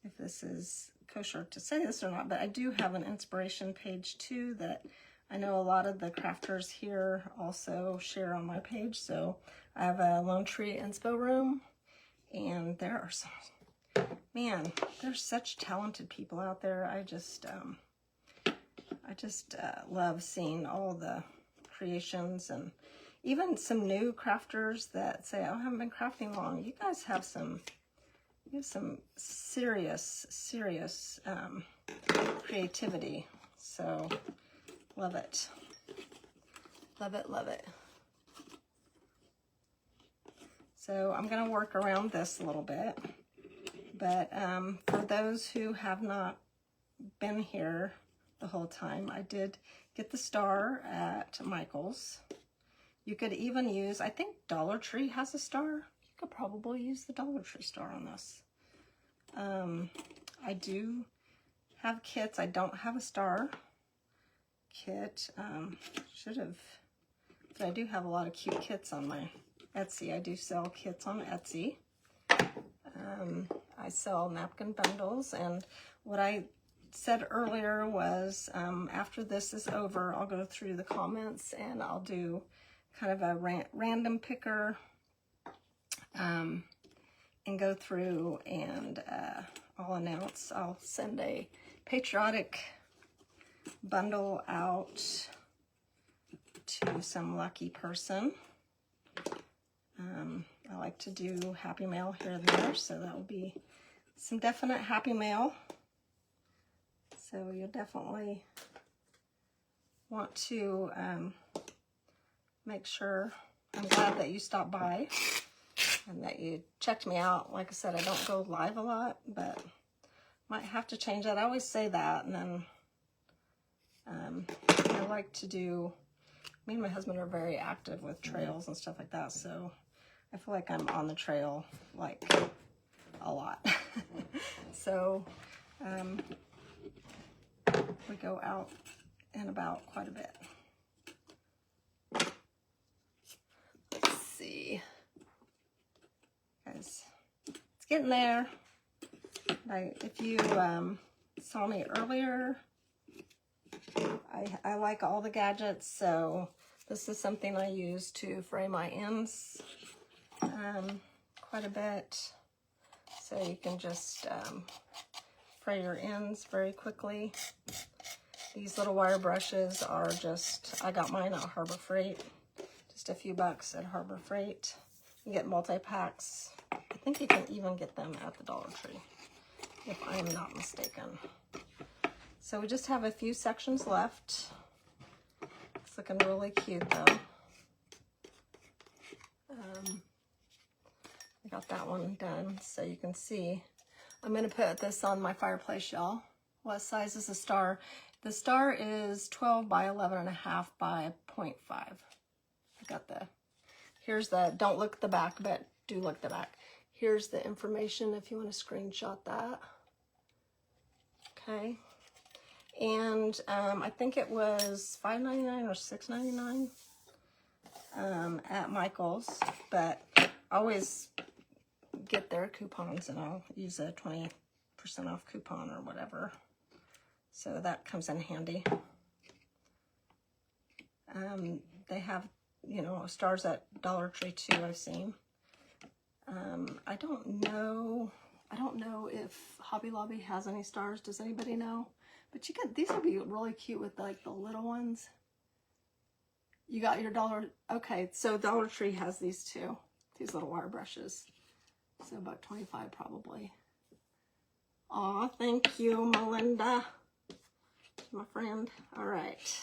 if this is kosher to say this or not, but I do have an inspiration page too that I know a lot of the crafters here also share on my page. So I have a Lone Tree Inspo Room, and there are some, man, there's such talented people out there. I just love seeing all the creations, and even some new crafters that say, oh, I haven't been crafting long. You guys have some serious creativity. So love it. Love it, love it. So I'm gonna work around this a little bit, but for those who have not been here the whole time, I did get the star at Michael's. You could even use, I think Dollar Tree has a star. You could probably use the Dollar Tree star on this. I do have kits. I don't have a star kit. Should have, but I do have a lot of cute kits on my Etsy. I do sell kits on Etsy. I sell napkin bundles, and what I said earlier was after this is over, I'll go through the comments and I'll do kind of a random picker and go through, and I'll send a Patriotic bundle out to some lucky person. I like to do happy mail here and there, so that will be some definite happy mail. So you'll definitely want to make sure. I'm glad that you stopped by and that you checked me out. Like I said, I don't go live a lot, but might have to change that. I always say that, and then I like to do, me and my husband are very active with trails and stuff like that, so I feel like I'm on the trail like a lot. So we go out and about quite a bit. Let's see. Guys, it's getting there. If you saw me earlier, I like all the gadgets, so this is something I use to fray my ends quite a bit. So you can just fray your ends very quickly. These little wire brushes are just, I got mine at Harbor Freight, just a few bucks at Harbor Freight. You get multi-packs. I think you can even get them at the Dollar Tree, if I'm not mistaken. So we just have a few sections left. It's looking really cute though. I got that one done, so you can see. I'm gonna put this on my fireplace, y'all. What size is the star? The star is 12 by 11.5 by 0.5. I got the, here's the, don't look at the back, but do look at the back. Here's the information if you want to screenshot that. Okay. And I think it was $5.99 or $6.99 at Michael's, but I always get their coupons and I'll use a 20% off coupon or whatever. So that comes in handy. They have, you know, stars at Dollar Tree too, I've seen. I don't know if Hobby Lobby has any stars. Does anybody know? But you get, these would be really cute with like the little ones. You got your Dollar, okay, so Dollar Tree has these too, these little wire brushes. So about $25 probably. Aw, thank you, Melinda, my friend. All right,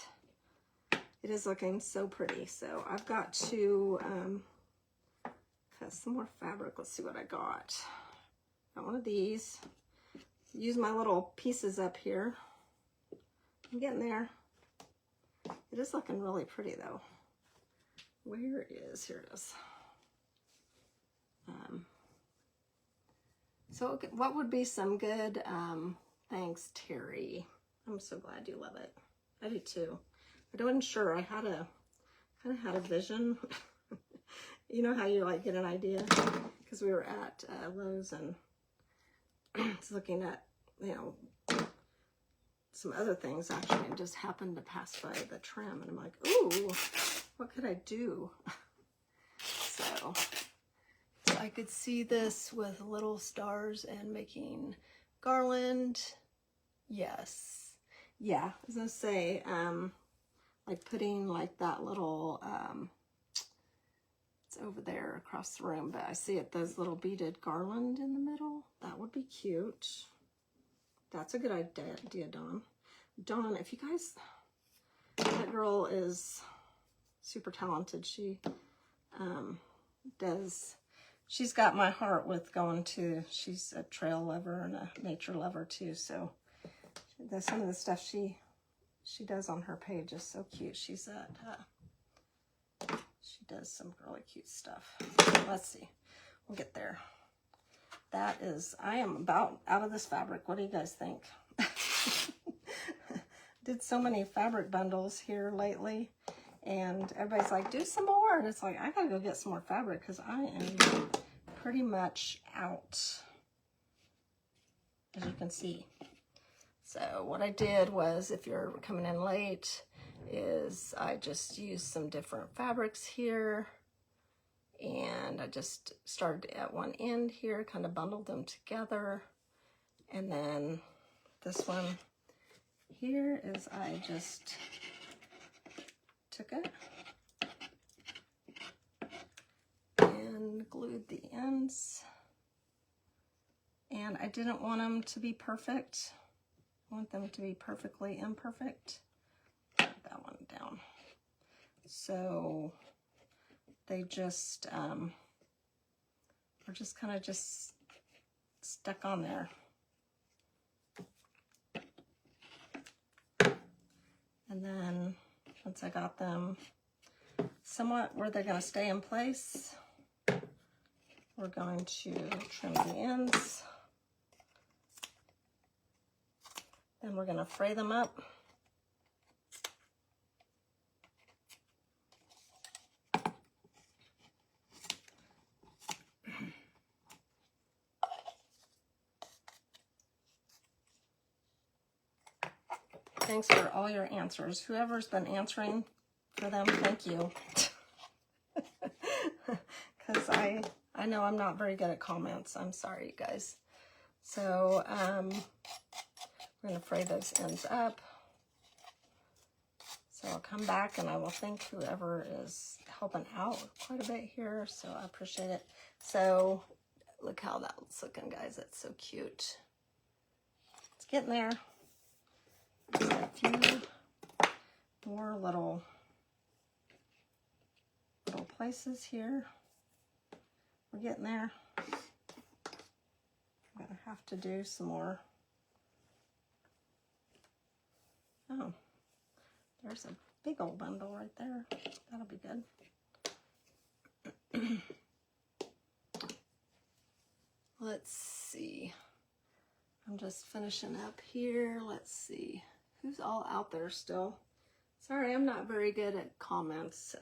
it is looking so pretty. So I've got to cut some more fabric. Let's see what I got. Got one of these. Use my little pieces up here. I'm getting there. It is looking really pretty though. Where is, here it is. So what would be some good, thanks Terry. I'm so glad you love it. I do too. I wasn't sure, I kind of had a vision. You know how you like get an idea? Because we were at Lowe's and was looking at, you know, some other things actually, and just happened to pass by the trim and I'm like, ooh, what could I do? So I could see this with little stars and making garland. Yes. Yeah, I was gonna say, like putting like that little, it's over there across the room, but I see it, those little beaded garland in the middle. That would be cute. That's a good idea, Dawn. Dawn, if you guys, that girl is super talented. She she's got my heart with going to, she's a trail lover and a nature lover too. So some of the stuff she does on her page is so cute. She's at, she does some really cute stuff. Let's see, we'll get there. That is, I am about out of this fabric. What do you guys think? Did so many fabric bundles here lately, and everybody's like, do some more. And it's like, I gotta go get some more fabric because I am pretty much out, as you can see. So what I did was, if you're coming in late, is I just used some different fabrics here. And I just started at one end here, kind of bundled them together. And then this one here is I just took it and and glued the ends. And I didn't want them to be perfect. I want them to be perfectly imperfect. Put that one down. So they just are just kind of just stuck on there. And then once I got them somewhat where they're going to stay in place, we're going to trim the ends. Then we're going to fray them up. Thanks for all your answers. Whoever's been answering for them, thank you. Because I know I'm not very good at comments. I'm sorry, you guys. So we're going to fray those ends up. So I'll come back and I will thank whoever is helping out quite a bit here. So I appreciate it. So look how that's looking, guys. That's so cute. It's getting there. Just a few more little places here. We're getting there. I'm gonna have to do some more. Oh, there's a big old bundle right there. That'll be good. Let's see. I'm just finishing up here. Let's see. Who's all out there still? Sorry, I'm not very good at comments.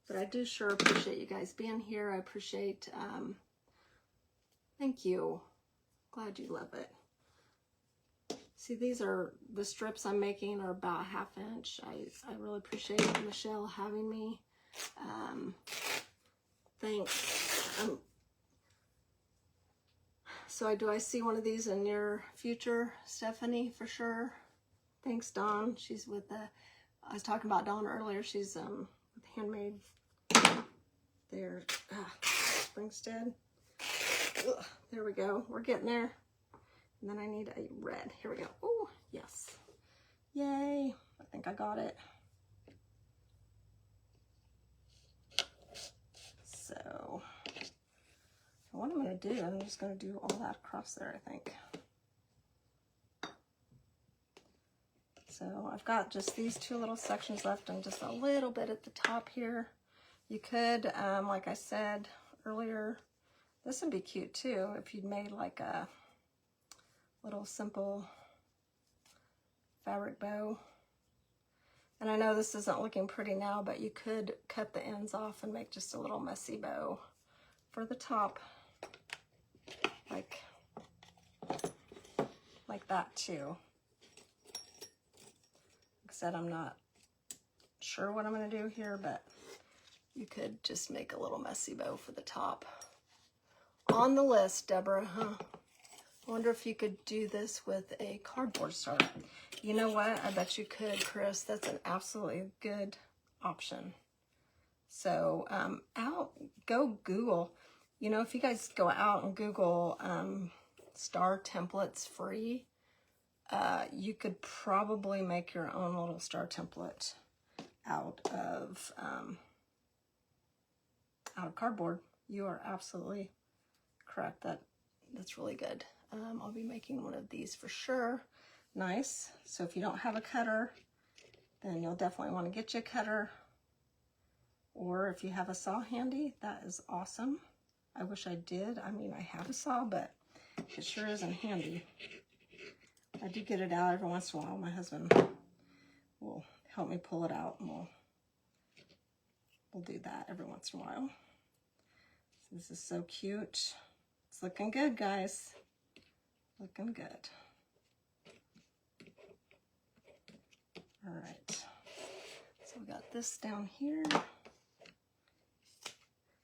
But I do sure appreciate you guys being here. I appreciate, thank you. Glad you love it. See, these are, the strips I'm making are about 1/2 inch. I really appreciate Michelle having me. Thanks. So do I see one of these in your future, Stephanie, for sure? Thanks, Dawn. She's with the, I was talking about Dawn earlier. She's with Handmade there, Springstead. Ugh, there we go. We're getting there. And then I need a red. Here we go. Oh, yes. Yay. I think I got it. So what I'm going to do, I'm just going to do all that across there, I think. So I've got just these 2 little sections left and just a little bit at the top here. You could, like I said earlier, this would be cute too if you'd made like a little simple fabric bow. And I know this isn't looking pretty now, but you could cut the ends off and make just a little messy bow for the top. Like that too. Like I said, I'm not sure what I'm going to do here, but you could just make a little messy bow for the top. On the list, Deborah, huh? I wonder if you could do this with a cardboard star. You know what? I bet you could, Chris. That's an absolutely good option. So go Google. You know, if you guys go out and Google star templates free, you could probably make your own little star template out of cardboard. You are absolutely correct. That's really good. I'll be making one of these for sure. Nice. So if you don't have a cutter, then you'll definitely want to get you a cutter. Or if you have a saw handy, that is awesome. I wish I did. I mean, I have a saw, but it sure isn't handy. I do get it out every once in a while. My husband will help me pull it out, and we'll do that every once in a while. So this is so cute. It's looking good, guys. Looking good. All right. So we got this down here.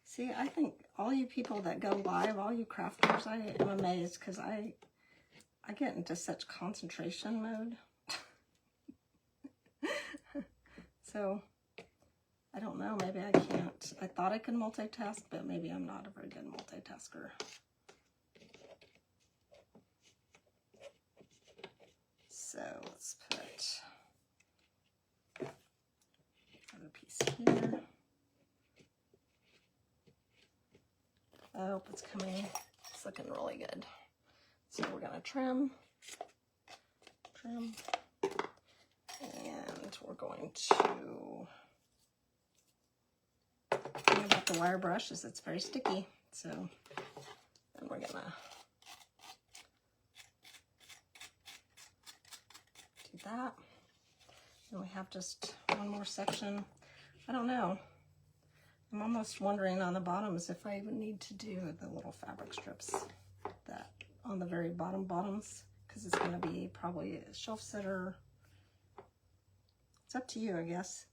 See, I think all you people that go live, all you crafters, I am amazed because I get into such concentration mode. So I don't know, maybe I can't. I thought I could multitask, but maybe I'm not a very good multitasker. So let's put another piece here. Oh, it's coming. It's looking really good. So we're gonna trim, and we're going to, the thing about the wire brush is it's very sticky. So then we're gonna do that. And we have just one more section. I don't know. I'm almost wondering on the bottoms if I even need to do the little fabric strips that on the very bottoms, because it's going to be probably a shelf sitter. It's up to you, I guess.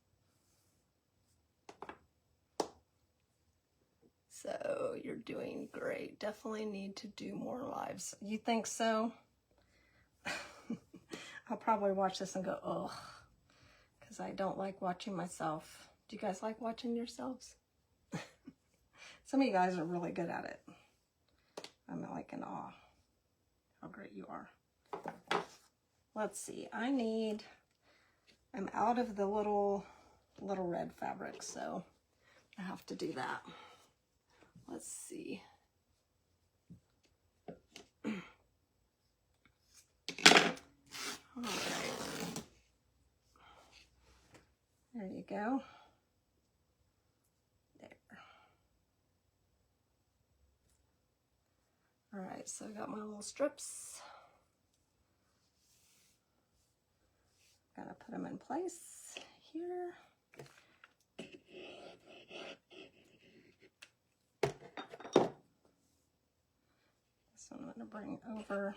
So you're doing great. Definitely need to do more lives. You think so? I'll probably watch this and go, ugh, because I don't like watching myself. Do you guys like watching yourselves? Some of you guys are really good at it. I'm like in awe how great you are. Let's see, I'm out of the little red fabric, so I have to do that. Let's see. All right. There you go. There. All right, so I got my little strips. Gotta put them in place here. So I'm gonna bring over,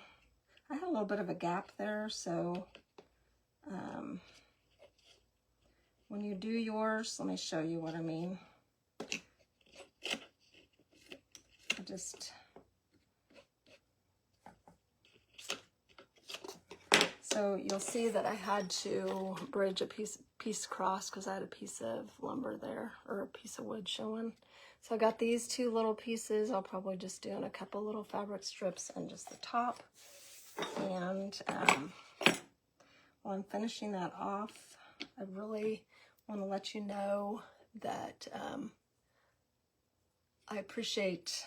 I had a little bit of a gap there, so when you do yours, let me show you what I mean. So you'll see that I had to bridge a piece across because I had a piece of lumber there, or a piece of wood showing. So I got these two little pieces. I'll probably just do in a couple little fabric strips and just the top. And while I'm finishing that off, I really want to let you know that I appreciate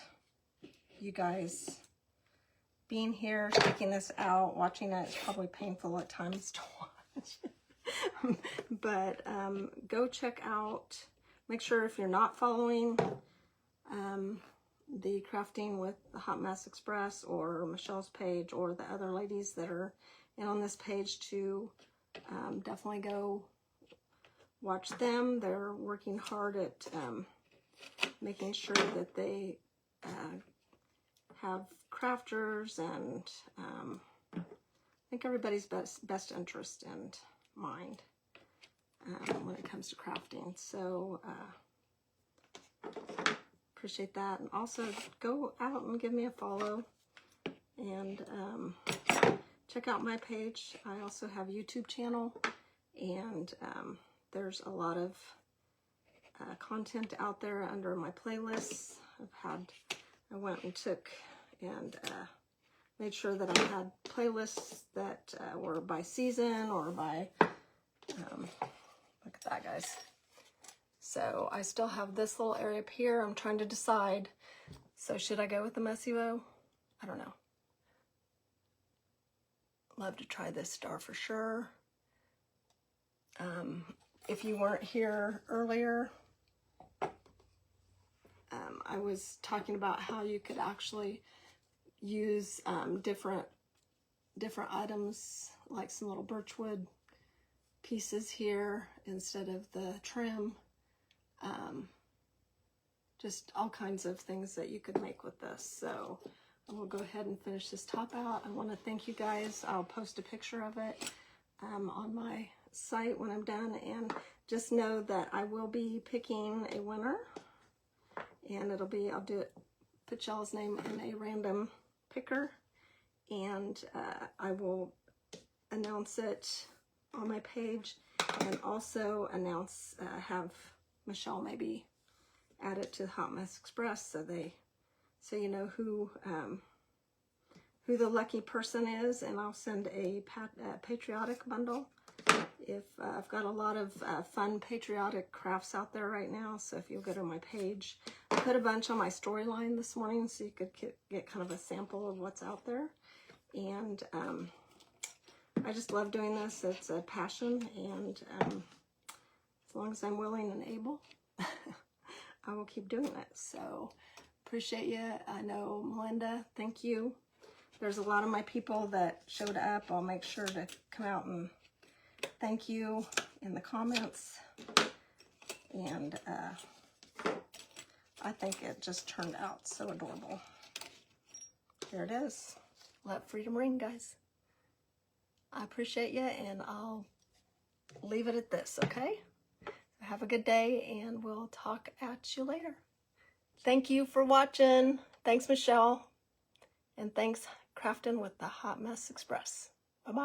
you guys being here, taking this out, watching it. It's probably painful at times to watch. But go check out, make sure if you're not following the Crafting with the Hot Mess Express or Michelle's page or the other ladies that are in on this page to definitely go watch them. They're working hard at making sure that they have crafters, and I think everybody's best interest in mind when it comes to crafting. So appreciate that, and also go out and give me a follow and check out my page. I also have a YouTube channel, and there's a lot of content out there under my playlists. I went and took and made sure that I had playlists that were by season or by, look at that, guys. So I still have this little area up here. I'm trying to decide. So should I go with the messy bow? I don't know. Love to try this star for sure. If you weren't here earlier, I was talking about how you could actually use different items, like some little birchwood pieces here instead of the trim. Just all kinds of things that you could make with this. So I will go ahead and finish this top out. I want to thank you guys. I'll post a picture of it on my site when I'm done, and just know that I will be picking a winner, and it'll be, I'll do it, put y'all's name in a random picker, and I will announce it on my page, and also announce, have Michelle maybe add it to the Hot Mess Express so you know who the lucky person is, and I'll send a Patriotic bundle. If I've got a lot of fun patriotic crafts out there right now, so if you'll go to my page, I put a bunch on my storyline this morning so you could get kind of a sample of what's out there. And I just love doing this. It's a passion, and as long as I'm willing and able, I will keep doing it. So appreciate you. I know Melinda, thank you. There's a lot of my people that showed up. I'll make sure to come out and thank you in the comments. And I think it just turned out so adorable. Here it is. Let freedom ring, guys. I appreciate you, and I'll leave it at this, okay? Have a good day, and we'll talk at you later. Thank you for watching. Thanks, Michelle. And thanks, Crafting with the Hot Mess Express. Bye-bye.